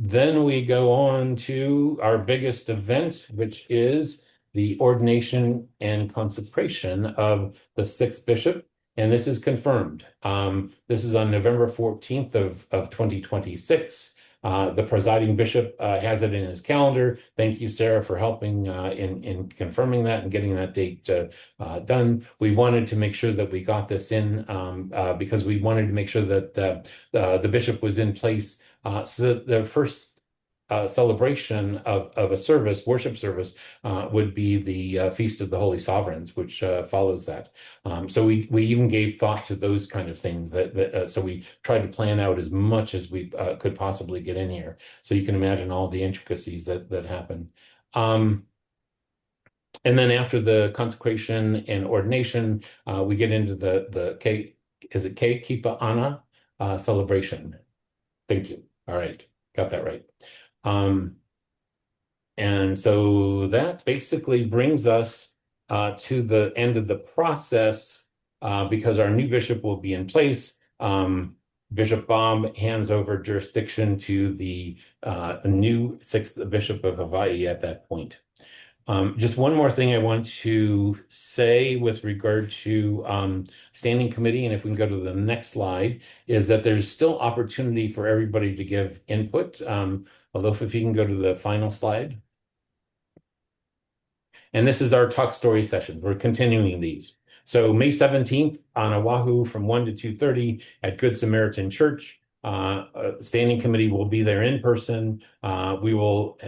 Then we go on to our biggest event, which is the ordination and consecration of the sixth bishop. And this is confirmed. This is on November 14th of 2026. The presiding bishop has it in his calendar. Thank you, Sarah, for helping in confirming that and getting that date done. We wanted to make sure that we got this in because we wanted to make sure that the bishop was in place so that the first celebration of a service, worship service, would be the Feast of the Holy Sovereigns, which follows that. So we even gave thought to those kind of things. So we tried to plan out as much as we could possibly get in here. So you can imagine all the intricacies that happen. And then after the consecration and ordination, we get into the Kipa Ana celebration. Thank you. All right, got that right. And so that basically brings us to the end of the process because our new bishop will be in place. Bishop Bob hands over jurisdiction to the new sixth bishop of Hawaii at that point. Just one more thing I want to say with regard to standing committee, and if we can go to the next slide, is that there's still opportunity for everybody to give input. Although if you can go to the final slide. And this is our talk story session. We're continuing these. So May 17th on Oahu from 1 to 2:30 at Good Samaritan Church. Standing committee will be there in person. We will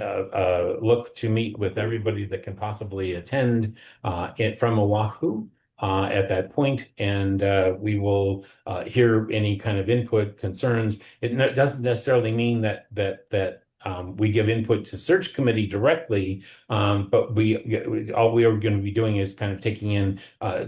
look to meet with everybody that can possibly attend from Oahu at that point, and we will hear any kind of input, concerns. It doesn't necessarily mean that we give input to search committee directly, but all we are going to be doing is kind of taking in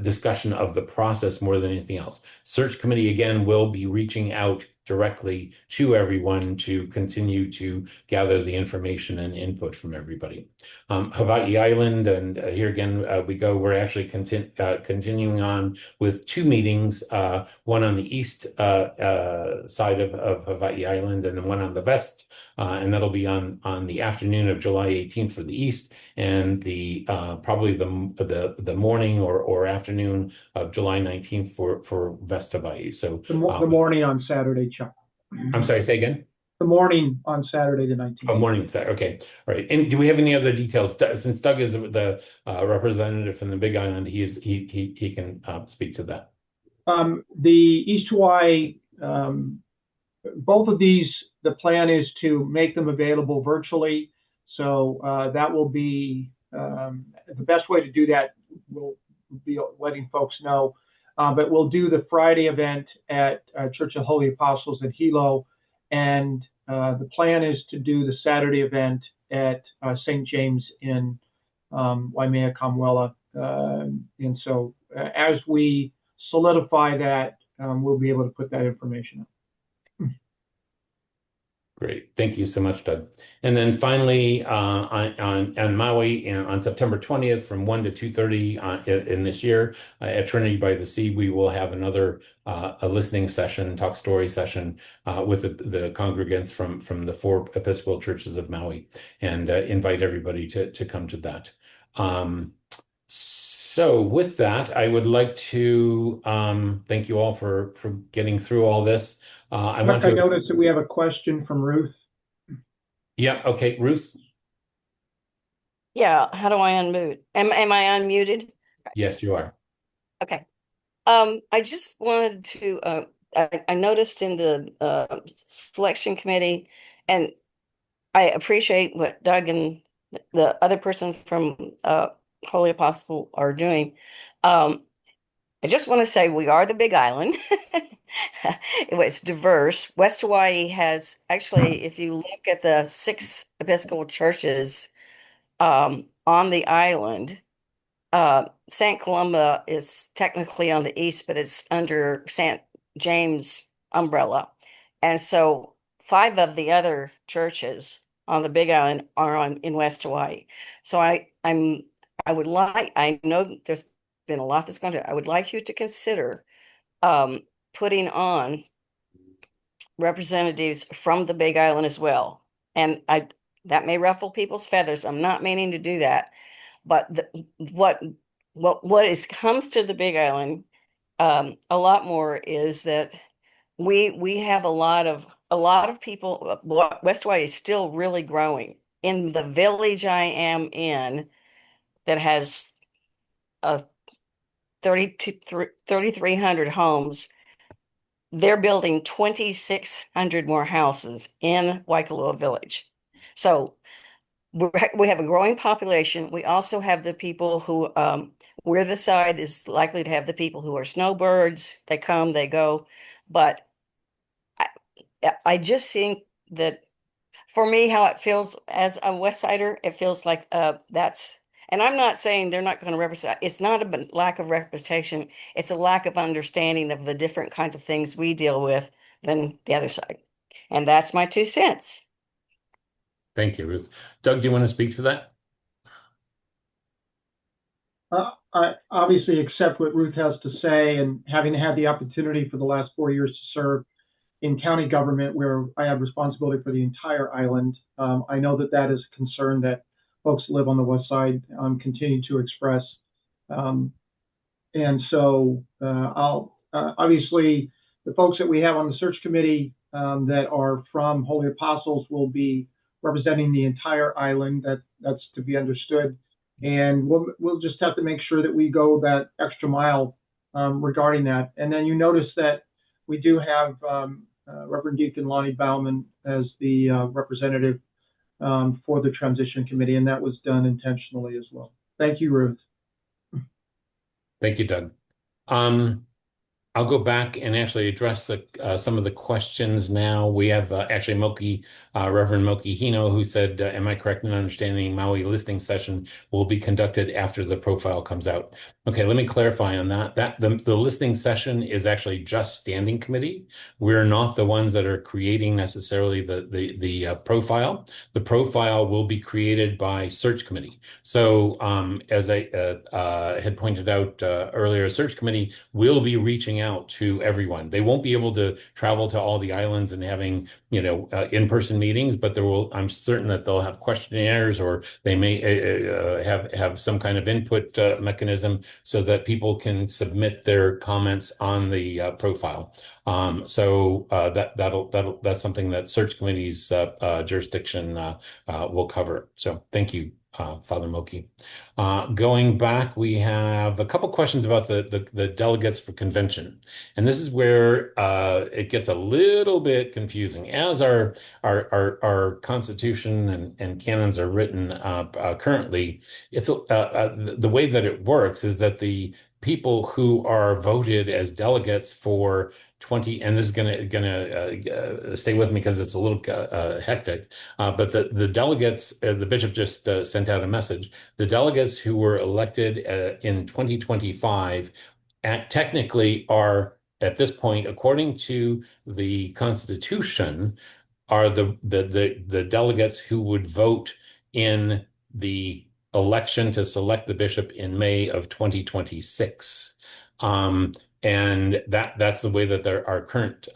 discussion of the process more than anything else. Search committee, again, will be reaching out directly to everyone to continue to gather the information and input from everybody. Hawaii Island, and here again we go. We're actually continuing on with two meetings, one on the east side of Hawaii Island and then one on the west, and that'll be on the afternoon of July 18th for the east, and the probably the morning or afternoon of July 19th for West Hawaii. So the morning on Saturday, Chuck. I'm sorry, say again? The morning on Saturday the 19th. Oh, morning. Okay. All right. And do we have any other details? Since Doug is the representative from the Big Island, he can speak to that. The East Hawaii, both of these, the plan is to make them available virtually. So that will be the best way to do that. We'll be letting folks know. But we'll do the Friday event at Church of Holy Apostles at Hilo, and the plan is to do the Saturday event at St. James in Waimea, Kamuela. And so as we solidify that, we'll be able to put that information up. Great. Thank you so much, Doug. And then finally, on Maui, on September 20th from 1 to 2:30 in this year at Trinity by the Sea, we will have another a listening session, talk story session with the congregants from the 4 Episcopal churches of Maui, and invite everybody to come to that. So with that, I would like to thank you all for getting through all this. I noticed that we have a question from Ruth. Yeah, okay, Ruth. Yeah, how do I unmute? Am I unmuted? Yes, you are. Okay. I just wanted to I noticed in the selection committee, and I appreciate what Doug and the other person from Holy Apostle are doing. I just want to say we are the Big Island. It's diverse. West Hawaii has actually, if you look at the 6 Episcopal churches on the island, St. Columba is technically on the east, but it's under St. James umbrella. And so 5 of the other churches on the Big Island are in West Hawaii. So I know there's been a lot that's going to, I would like you to consider putting on representatives from the Big Island as well. And that may ruffle people's feathers. I'm not meaning to do that. But what comes to the Big Island a lot more is that we have a lot of people. West Hawaii is still really growing. In the village I am in, that has 3,300 homes, they're building 2,600 more houses in Waikalua Village. So we have a growing population. We also have the people who, we're the side is likely to have the people who are snowbirds. They come, they go. But I just think that for me, how it feels as a West Sider, it feels like that's, and I'm not saying they're not going to represent, it's not a lack of representation. It's a lack of understanding of the different kinds of things we deal with than the other side. And that's my 2 cents. Thank you, Ruth. Doug, do you want to speak to that? I obviously accept what Ruth has to say, and having had the opportunity for the last 4 years to serve in county government where I have responsibility for the entire island, I know that is a concern that folks who live on the west side continue to express. And so I'll obviously the folks that we have on the search committee that are from Holy Apostles will be representing the entire island. That's to be understood. And we'll just have to make sure that we go that extra mile regarding that. And then you notice that we do have Reverend Deacon Lonnie Bauman as the representative for the transition committee, and that was done intentionally as well. Thank you, Ruth. Thank you, Doug. I'll go back and actually address some of the questions now. We have actually Reverend Moki Hino, who said, am I correct in understanding Maui listening session will be conducted after the profile comes out? Okay, let me clarify on that. The listening session is actually just standing committee. We're not the ones that are creating necessarily the profile. The profile will be created by search committee. So as I had pointed out earlier, search committee will be reaching out to everyone. They won't be able to travel to all the islands and having, in-person meetings, but I'm certain that they'll have questionnaires, or they may have some kind of input mechanism so that people can submit their comments on the profile. So that's something that search committee's jurisdiction will cover. So thank you, Father Moki. Going back, we have a couple questions about the delegates for convention. And this is where it gets a little bit confusing. As our constitution and canons are written currently, it's the way that it works is that the people who are voted as delegates for 20, and this is gonna stay with me because it's a little hectic, but the delegates, the bishop just sent out a message. The delegates who were elected in 2025 technically are, at this point, according to the Constitution, are the delegates who would vote in the election to select the bishop in May of 2026. And that's the way that our current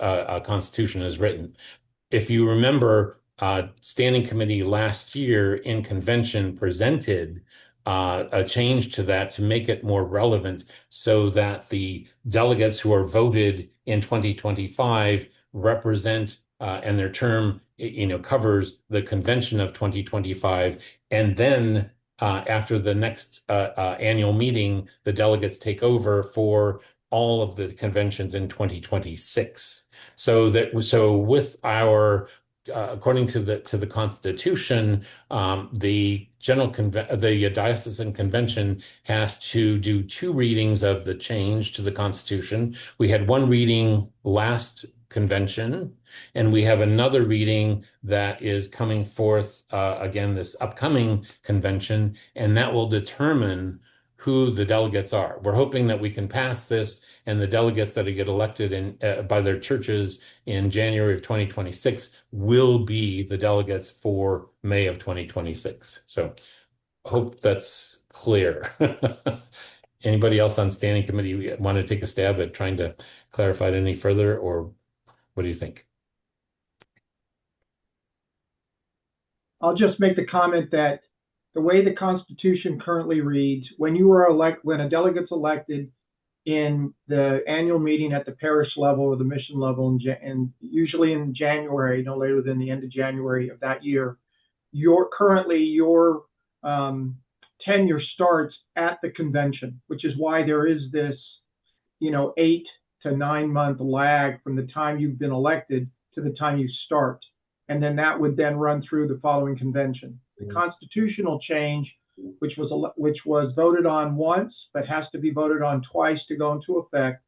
Constitution is written. If you remember, Standing Committee last year in convention presented a change to that to make it more relevant so that the delegates who are voted in 2025 represent and their term covers the convention of 2025, and then after the next annual meeting, the delegates take over for all of the conventions in 2026. So with our according to the Constitution, the diocesan convention has to do 2 readings of the change to the Constitution. We had 1 reading last convention, and we have another reading that is coming forth again this upcoming convention, and that will determine who the delegates are. We're hoping that we can pass this, and the delegates that get elected by their churches in January of 2026 will be the delegates for May of 2026. So hope that's clear. Anybody else on standing committee want to take a stab at trying to clarify it any further, or what do you think? I'll just make the comment that the way the Constitution currently reads, when a delegate's elected in the annual meeting at the parish level or the mission level, and usually in January, no later than the end of January of that year, your tenure starts at the convention, which is why there is this, 8 to 9 month lag from the time you've been elected to the time you start. And then that would then run through the following convention. The constitutional change, which was voted on once, but has to be voted on twice to go into effect,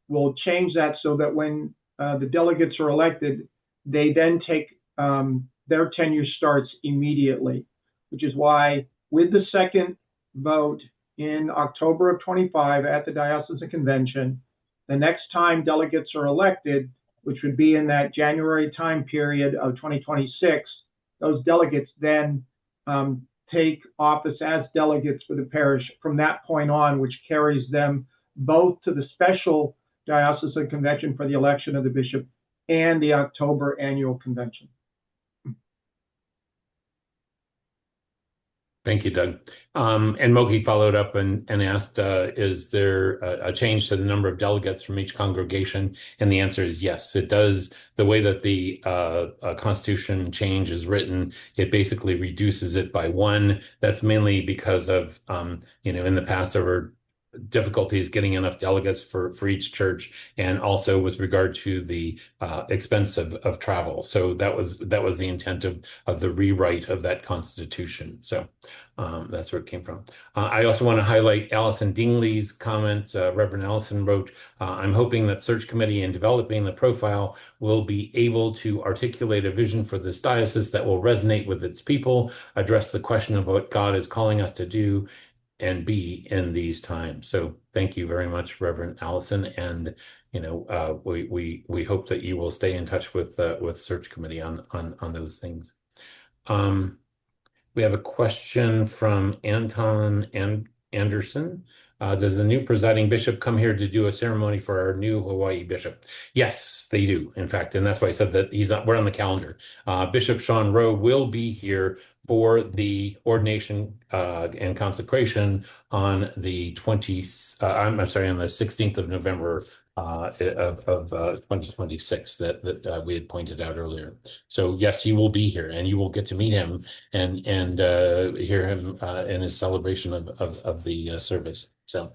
will change that so that when the delegates are elected, they then take their tenure starts immediately, which is why with the second vote in October of 25 at the Diocesan Convention, the next time delegates are elected, which would be in that January time period of 2026, those delegates then take office as delegates for the parish from that point on, which carries them both to the special diocesan convention for the election of the bishop and the October annual convention. Thank you, Doug. And Mogi followed up and asked, is there a change to the number of delegates from each congregation? And the answer is yes, it does. The way that the Constitution change is written, it basically reduces it by 1. That's mainly because of, in the past there were difficulties getting enough delegates for each church, and also with regard to the expense of travel. So that was the intent of the rewrite of that Constitution. So that's where it came from. I also want to highlight Allison Dingley's comment. Reverend Allison wrote, I'm hoping that search committee in developing the profile will be able to articulate a vision for this diocese that will resonate with its people, address the question of what God is calling us to do and be in these times. So thank you very much, Reverend Allison. And, we hope that you will stay in touch with search committee on those things. We have a question from Anton Anderson. Does the new presiding bishop come here to do a ceremony for our new Hawaii bishop? Yes, they do, in fact, and that's why I said that we're on the calendar. Bishop Sean Rowe will be here for the ordination and consecration on the 16th of November of 2026 that we had pointed out earlier. So yes, he will be here, and you will get to meet him and hear him in his celebration of the service. So,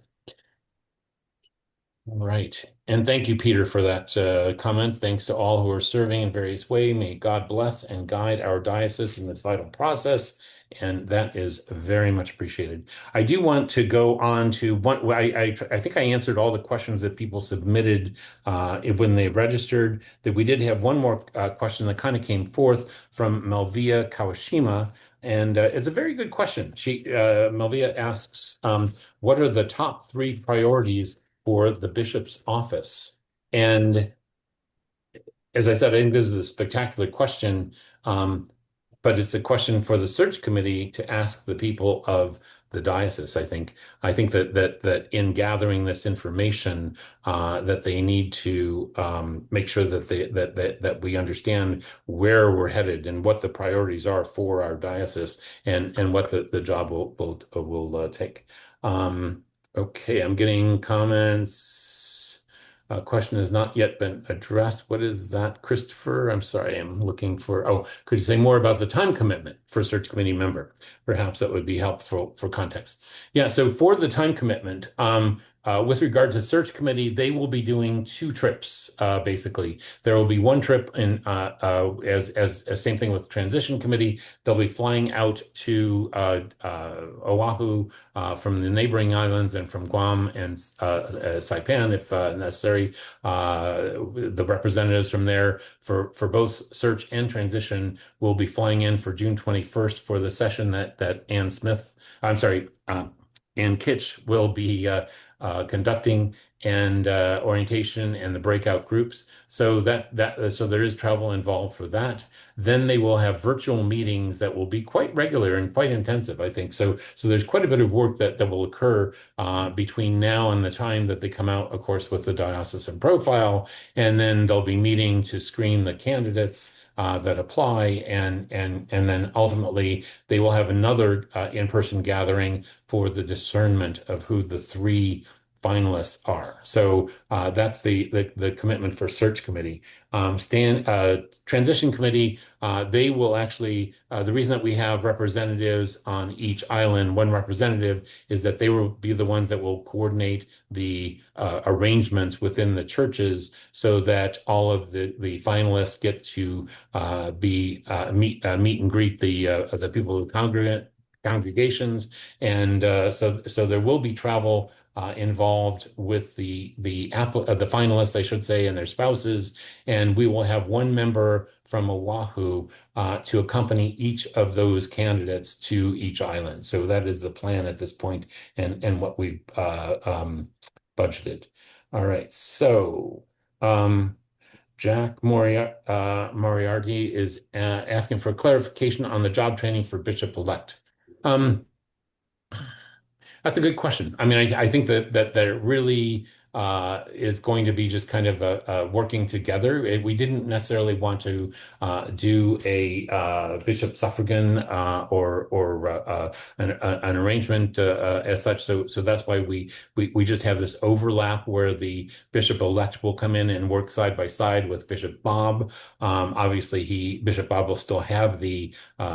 all right. And thank you, Peter, for that comment. Thanks to all who are serving in various ways. May God bless and guide our diocese in this vital process. And that is very much appreciated. I do want to go on to one. I think I answered all the questions that people submitted when they registered. That we did have one more question that kind of came forth from Melvia Kawashima. And it's a very good question. Melvia asks, what are the top 3 priorities for the bishop's office? And as I said, I think this is a spectacular question, but it's a question for the search committee to ask the people of the diocese. I think that in gathering this information, that they need to make sure that we understand where we're headed and what the priorities are for our diocese, and what the job will take. Okay, I'm getting comments. Question has not yet been addressed. What is that, Christopher? I'm sorry, I'm looking for, could you say more about the time commitment for search committee member? Perhaps that would be helpful for context. Yeah, so for the time commitment, With regard to search committee, they will be doing 2 trips, basically. There will be one trip as same thing with transition committee. They'll be flying out to Oahu from the neighboring islands and from Guam and Saipan, if necessary. The representatives from there for both search and transition will be flying in for June 21st for the session that Ann Kitch will be conducting, and orientation and the breakout groups. So so there is travel involved for that. Then they will have virtual meetings that will be quite regular and quite intensive, I think. So there's quite a bit of work that will occur between now and the time that they come out, of course, with the diocesan profile, and then they'll be meeting to screen the candidates that apply, and then ultimately they will have another in-person gathering for the discernment of who the 3 finalists are. So that's the commitment for search committee. Transition committee, they will actually, the reason that we have representatives on each island, one representative, is that they will be the ones that will coordinate the arrangements within the churches so that all of the finalists get to meet and greet the people who congregations, and so there will be travel involved with the finalists, I should say, and their spouses, and we will have one member from Oahu to accompany each of those candidates to each island. So that is the plan at this point, and what we've budgeted. All right, so Jack Moriarty is asking for clarification on the job training for bishop-elect. That's a good question. I mean, I think that it really is going to be just kind of working together. We didn't necessarily want to do a bishop suffragan or an arrangement as such. So that's why we just have this overlap where the bishop-elect will come in and work side by side with Bishop Bob. Obviously, Bishop Bob will still have the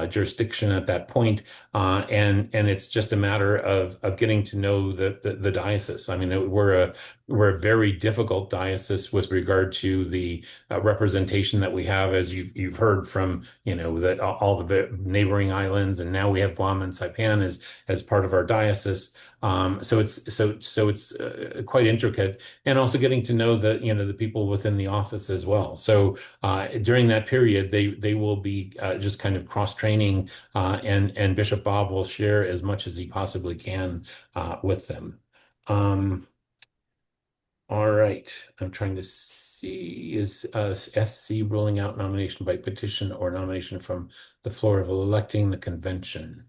jurisdiction at that point, and it's just a matter of getting to know the diocese. I mean, we're a very difficult diocese with regard to the representation that we have, as you've heard from all the neighboring islands, and now we have Guam and Saipan as part of our diocese. So it's quite intricate, and also getting to know the people within the office as well. So during that period, they will be just kind of cross training, and Bishop Bob will share as much as he possibly can with them. All right, I'm trying to see, is SC ruling out nomination by petition or nomination from the floor of electing the convention?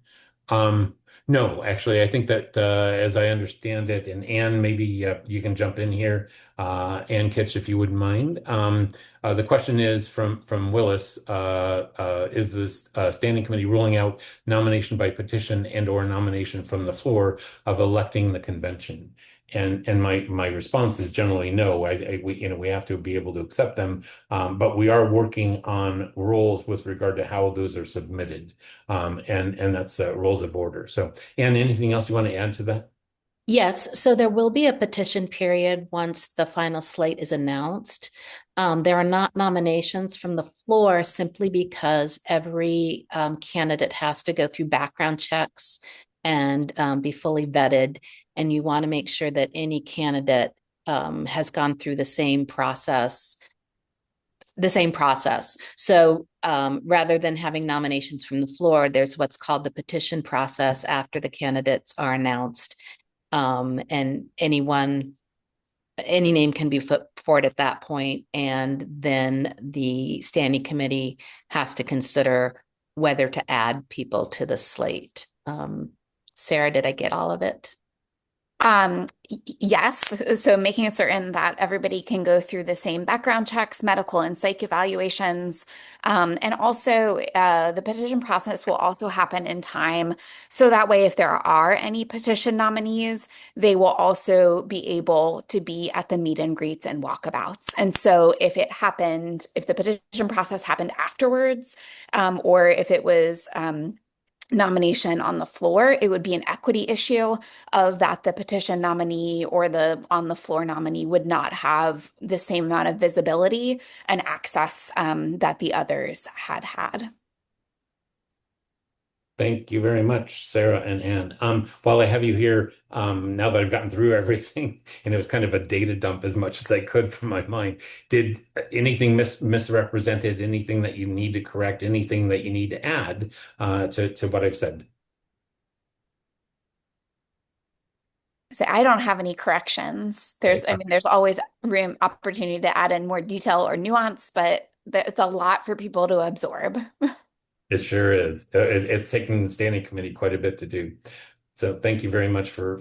No, actually, I think that as I understand it, and Anne, maybe you can jump in here, Anne Kitch, if you wouldn't mind. The question is from Willis, is this standing committee ruling out nomination by petition and or nomination from the floor of electing the convention? And my response is generally no. We have to be able to accept them, but we are working on rules with regard to how those are submitted, and that's rules of order. So, Anne, anything else you want to add to that? Yes, so there will be a petition period once the final slate is announced. There are not nominations from the floor simply because every candidate has to go through background checks and be fully vetted. And you want to make sure that any candidate has gone through the same process. So rather than having nominations from the floor, there's what's called the petition process after the candidates are announced. And any name can be put forward at that point, and then the standing committee has to consider whether to add people to the slate. Sarah, did I get all of it? Yes. So making certain that everybody can go through the same background checks, medical and psych evaluations. And also the petition process will also happen in time. So that way, if there are any petition nominees, they will also be able to be at the meet and greets and walkabouts. And so if the petition process happened afterwards, or if it was nomination on the floor. It would be an equity issue of that the petition nominee or the on the floor nominee would not have the same amount of visibility and access that the others had had. Thank you very much, Sarah and Anne. While I have you here, now that I've gotten through everything, and it was kind of a data dump as much as I could from my mind, did anything misrepresented, anything that you need to correct, anything that you need to add to what I've said? So I don't have any corrections. I mean, there's always opportunity to add in more detail or nuance, but it's a lot for people to absorb. It sure is. It's taking the standing committee quite a bit to do. So thank you very much for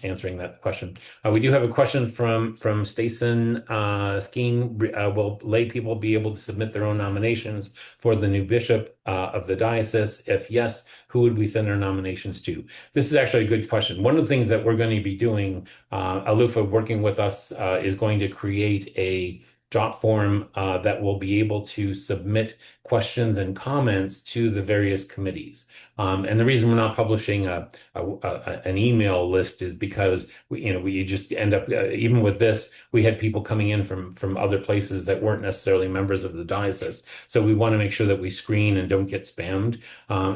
answering that question. We do have a question from Stacen Skeen. Will lay people be able to submit their own nominations for the new bishop of the diocese? If yes, who would we send our nominations to? This is actually a good question. One of the things that we're going to be doing, Alufa working with us, is going to create a jot form that will be able to submit questions and comments to the various committees. And the reason we're not publishing an email list is because we just end up, even with this, we had people coming in from other places that weren't necessarily members of the diocese. So we want to make sure that we screen and don't get spammed.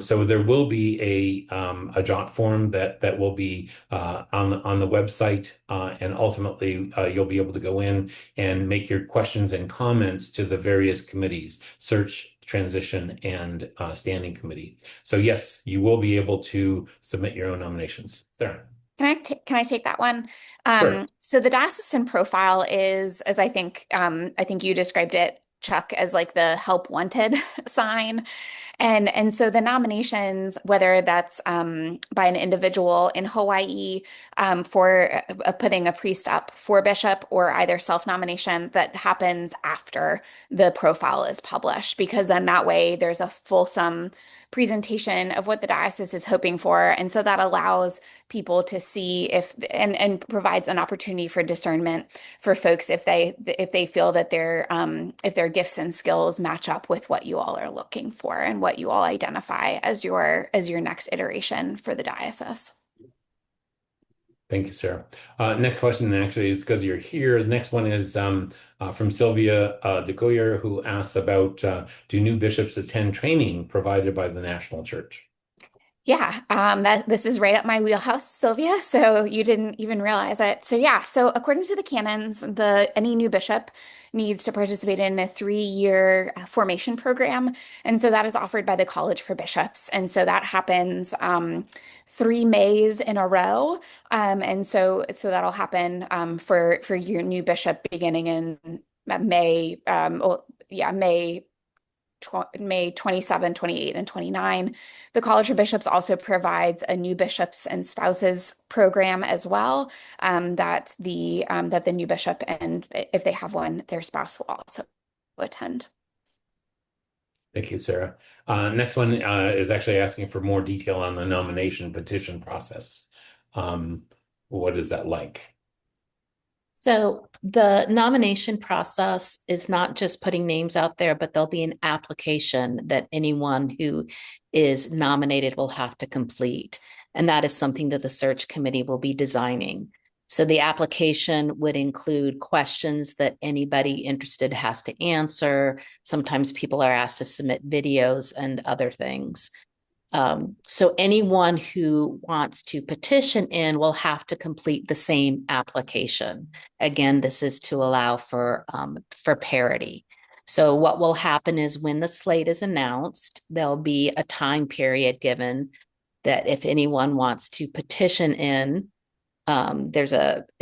So there will be a jot form that will be on the website, and ultimately you'll be able to go in and make your questions and comments to the various committees, search, transition, and standing committee. So yes, you will be able to submit your own nominations. Sarah. Can I take that one? Sure. So the diocesan profile is, as I think you described it, Chuck, as like the help wanted sign. And so the nominations, whether that's by an individual in Hawaii for putting a priest up for bishop, or either self-nomination, that happens after the profile is published, because then that way there's a fulsome presentation of what the diocese is hoping for. And so that allows people to see and provides an opportunity for discernment for folks if they feel that if their gifts and skills match up with what you all are looking for and what you all identify as your next iteration for the diocese. Thank you, Sarah. Next question, actually, it's because you're here. The next one is from Sylvia DeGoyer, who asks about do new bishops attend training provided by the National Church? Yeah, this is right up my wheelhouse, Sylvia. So you didn't even realize it. So yeah, so according to the canons, any new bishop needs to participate in a 3-year formation program, and so that is offered by the College for Bishops, and so that happens 3 Mays in a row, and so that'll happen for your new bishop beginning in May. May 27, 28, and 29. The College of Bishops also provides a new bishops and spouses program as well, that the new bishop, and if they have one, their spouse will also attend. Thank you, Sarah. Next one is actually asking for more detail on the nomination petition process. What is that like? So the nomination process is not just putting names out there, but there'll be an application that anyone who is nominated will have to complete. And that is something that the search committee will be designing. So the application would include questions that anybody interested has to answer. Sometimes people are asked to submit videos and other things. So anyone who wants to petition in will have to complete the same application. Again, this is to allow for parity. So what will happen is when the slate is announced, there'll be a time period given that if anyone wants to petition in, it's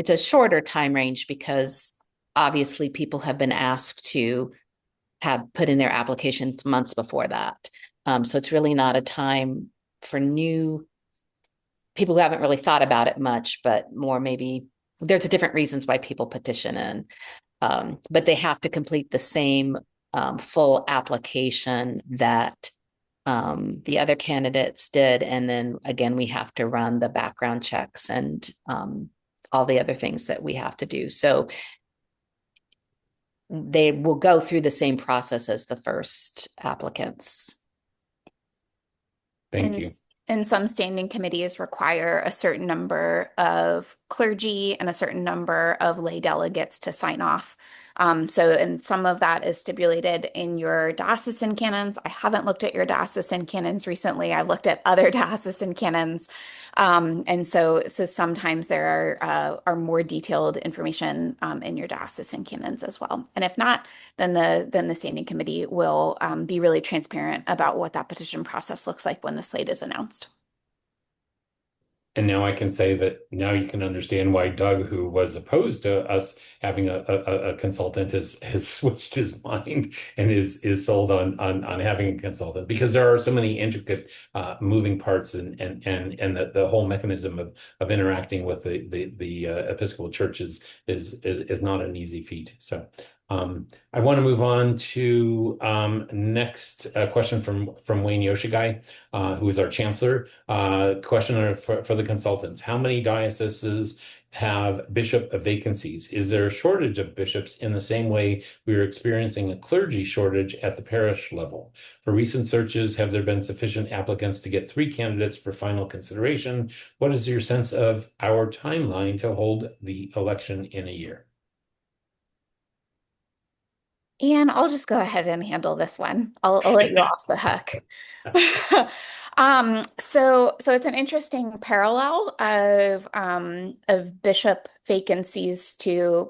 a shorter time range because obviously people have been asked to have put in their applications months before that. So it's really not a time for new people who haven't really thought about it much, but more maybe there's different reasons why people petition in. But they have to complete the same full application that the other candidates did. And then again, we have to run the background checks and all the other things that we have to do. So they will go through the same process as the first applicants. Thank you. And some standing committees require a certain number of clergy and a certain number of lay delegates to sign off. And some of that is stipulated in your diocesan canons. I haven't looked at your diocesan canons recently. I've looked at other diocesan canons. So sometimes there are more detailed information in your diocesan canons as well. And if not, then the standing committee will be really transparent about what that petition process looks like when the slate is announced. And now I can say that now you can understand why Doug, who was opposed to us having a consultant, has switched his mind and is sold on having a consultant, because there are so many intricate moving parts and the whole mechanism of interacting with the Episcopal Church is not an easy feat. So I want to move on to next question from Wayne Yoshigai, who is our chancellor. Question for the consultants: how many dioceses have bishop vacancies? Is there a shortage of bishops in the same way we are experiencing a clergy shortage at the parish level? For recent searches, have there been sufficient applicants to get 3 candidates for final consideration? What is your sense of our timeline to hold the election in a year? And I'll just go ahead and handle this one. I'll let you off the hook. So it's an interesting parallel of bishop vacancies to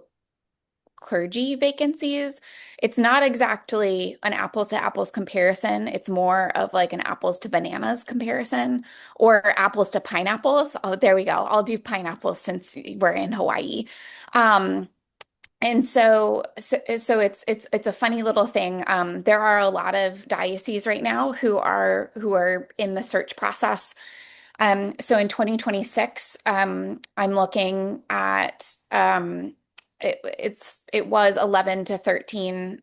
clergy vacancies. It's not exactly an apples to apples comparison. It's more of like an apples to bananas comparison, or apples to pineapples. Oh, there we go. I'll do pineapples since we're in Hawaii. And so it's a funny little thing. There are a lot of dioceses right now who are in the search process. So in 2026, I'm looking at it was 11 to 13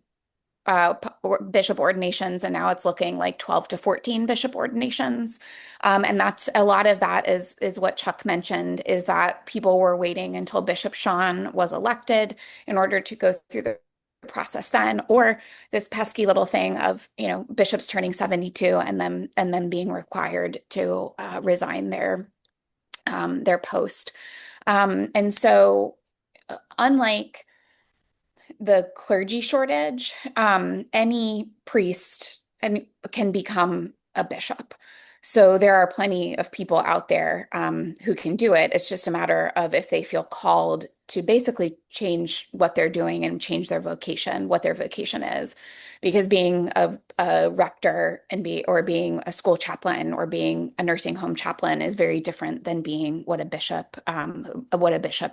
bishop ordinations, and now it's looking like 12 to 14 bishop ordinations. And that's a lot of that is what Chuck mentioned, is that people were waiting until Bishop Sean was elected in order to go through the process then, or this pesky little thing of, bishops turning 72 and then being required to resign their post. And so unlike the clergy shortage, any priest can become a bishop. So there are plenty of people out there who can do it. It's just a matter of if they feel called to basically change what they're doing and change their vocation, what their vocation is. Because being a rector or being a school chaplain or being a nursing home chaplain is very different than being what a bishop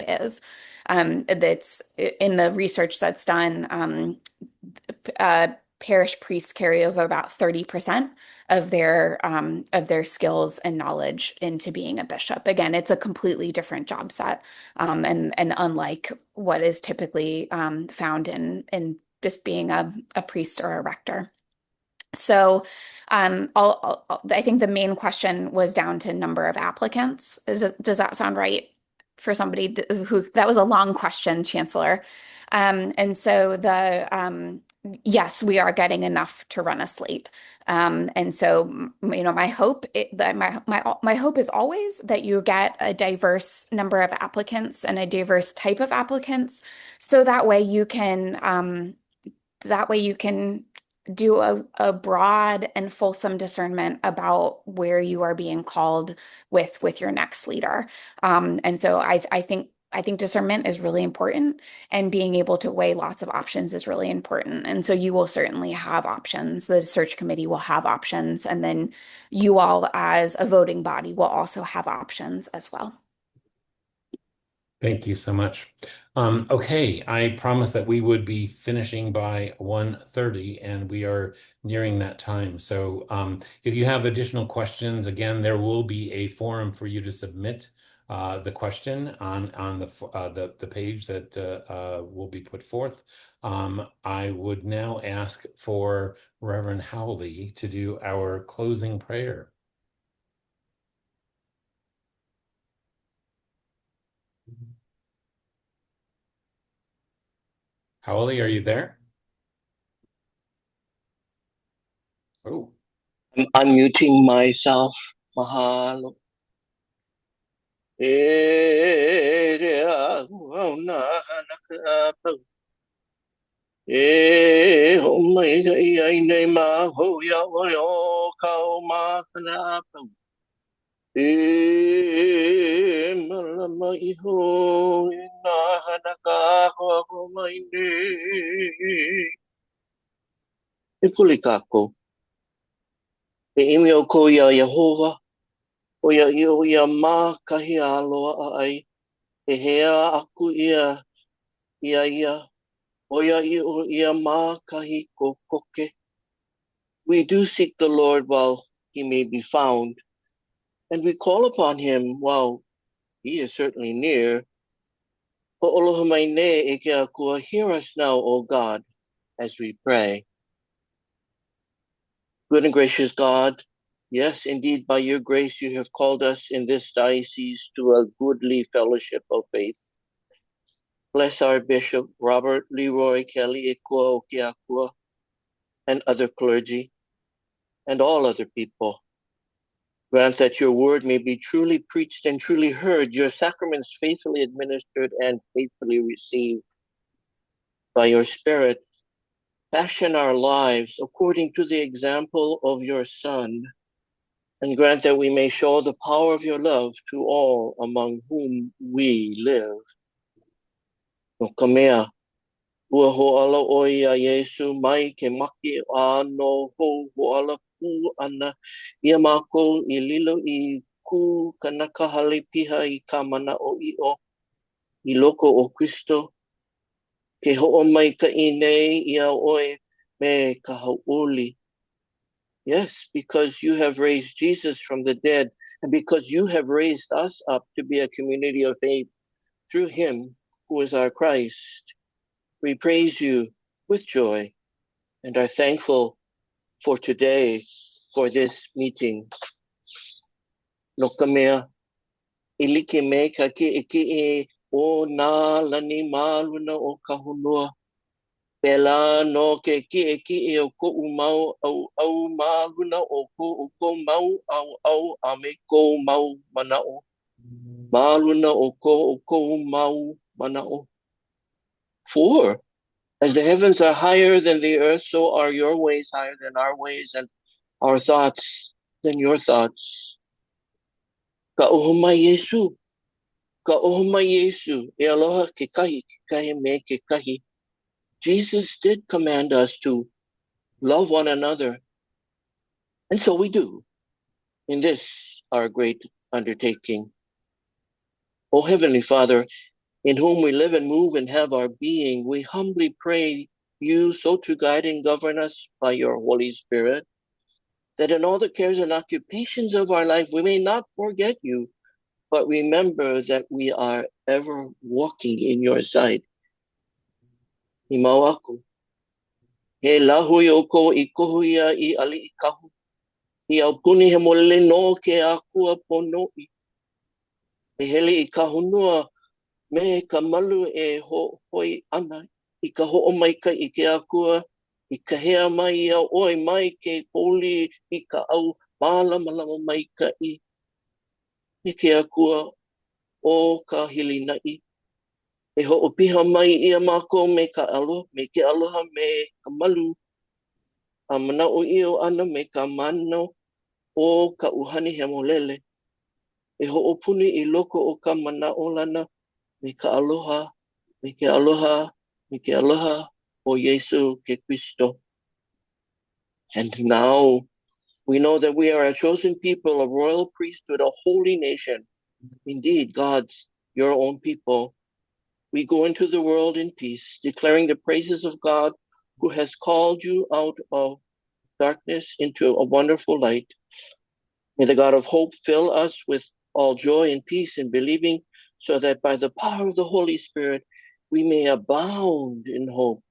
is. That's in the research that's done. Parish priests carry over about 30% of their skills and knowledge into being a bishop. Again, it's a completely different job set, and unlike what is typically found in just being a priest or a rector. So I think the main question was down to number of applicants. Does that sound right for somebody who, that was a long question, Chancellor? And so yes, we are getting enough to run a slate. And so, my hope is always that you get a diverse number of applicants and a diverse type of applicants, so that way you can do a broad and fulsome discernment about where you are being called with your next leader. And so I think discernment is really important, and being able to weigh lots of options is really important. And so you will certainly have options. The search committee will have options, and then you all as a voting body will also have options as well. Thank you so much. Okay, I promised that we would be finishing by 1:30, and we are nearing that time. So if you have additional questions, again, there will be a forum for you to submit the question on the page that will be put forth. I would now ask for Reverend Howley to do our closing prayer. Howley, are you there? Oh. I'm unmuting myself. Mahalo. E rea una hanaka e ho mai ai ai nei ma ho ya o ka o ma kana e malama I ho na hanaka ho mai ne e puli kako e imi o ko ia Yehova o ia ma kahi aloa ai e hea aku ia Oia ia ma kahi ko koke. We do seek the Lord while he may be found, and we call upon him while he is certainly near. Ho'oloha mai ne e ke akua, hear us now, O God, as we pray. Good and gracious God, yes, indeed, by your grace you have called us in this diocese to a goodly fellowship of faith. Bless our Bishop Robert Leroy Kelly Ekua Okeakua and other clergy and all other people. Grant that your word may be truly preached and truly heard, your sacraments faithfully administered and faithfully received. By your Spirit, fashion our lives according to the example of your Son, and grant that we may show the power of your love to all among whom we live. No kamea, ua ho'ala o ia Yesu mai ke maki ano ho'ala pu ana ia mako I lilo I ku kanaka hale piha I ka mana o I loko o Kristo ke ho'o mai ka nei ia oe me ka hau'oli. Yes, because you have raised Jesus from the dead, and because you have raised us up to be a community of faith through him who is our Christ. We praise you with joy and are thankful for today, for this meeting. No kamea, ilike me ka ke o nā lani māluna o kahunua. Pela no ke ki o ko mau au māluna o ko mau au a me ko mau manao. Māluna o ko mau manao. For as the heavens are higher than the earth, so are your ways higher than our ways, and our thoughts than your thoughts. Ka ohoma Yesu, ka ohoma Yesu, e aloha ke kahi me ke kahi. Jesus did command us to love one another, and so we do in this, our great undertaking. O Heavenly Father, in whom we live and move and have our being, we humbly pray you so to guide and govern us by your Holy Spirit, that in all the cares and occupations of our life we may not forget you, but remember that we are ever walking in your sight. Imau aku, he lahui o ko I kohuia I ali I kahu, I au puni he mole no ke akua ponoi. E hele I kahunua me ka malu e hoi ana I ka ho'o mai ka I ke akua I ka hea mai a oi mai ke poli I ka au malama mai ka I ke akua o ka hilina I e ho'o piha mai ia mako me ka alo me ke aloha me ka malu a mana o io ana me ka mano o ka uhani he molele e ho'o puni I loko o ka mana o lana me ka aloha me ke aloha me ke aloha o Yesu ke Kristo. And now we know that we are a chosen people, a royal priesthood, a holy nation. Indeed, God's your own people. We go into the world in peace, declaring the praises of God who has called you out of darkness into a wonderful light. May the God of hope fill us with all joy and peace in believing, so that by the power of the Holy Spirit, we may abound in hope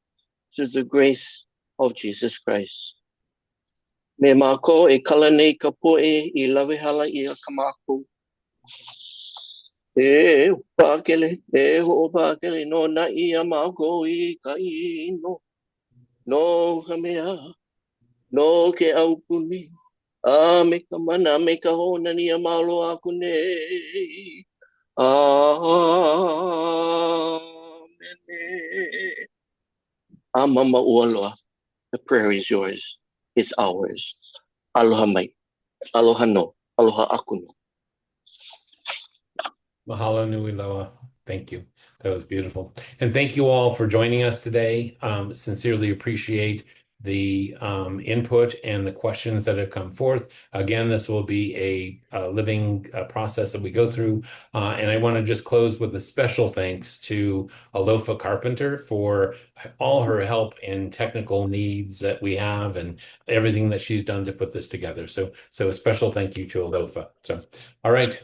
through the grace of Jesus Christ. Me mako e kala nei ka poe I lawehala I a kamako. E pākele, e ho pākele no na I a mako I ka ino. No ka mea, no ke au puni, Me ka mana me ka hona ni amalo aku nei. Amen. Mama ualoa. The prayer is yours. It's ours. Aloha mai. Aloha no. Aloha aku no. Mahalo nui loa. Thank you. That was beautiful. And thank you all for joining us today. Sincerely appreciate the input and the questions that have come forth. Again, this will be a living process that we go through. And I want to just close with a special thanks to Alofa Carpenter for all her help in technical needs that we have and everything that she's done to put this together. So a special thank you to Alofa. So, all right.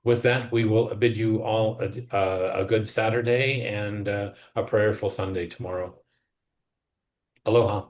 With that, we will bid you all a good Saturday and a prayerful Sunday tomorrow. Aloha.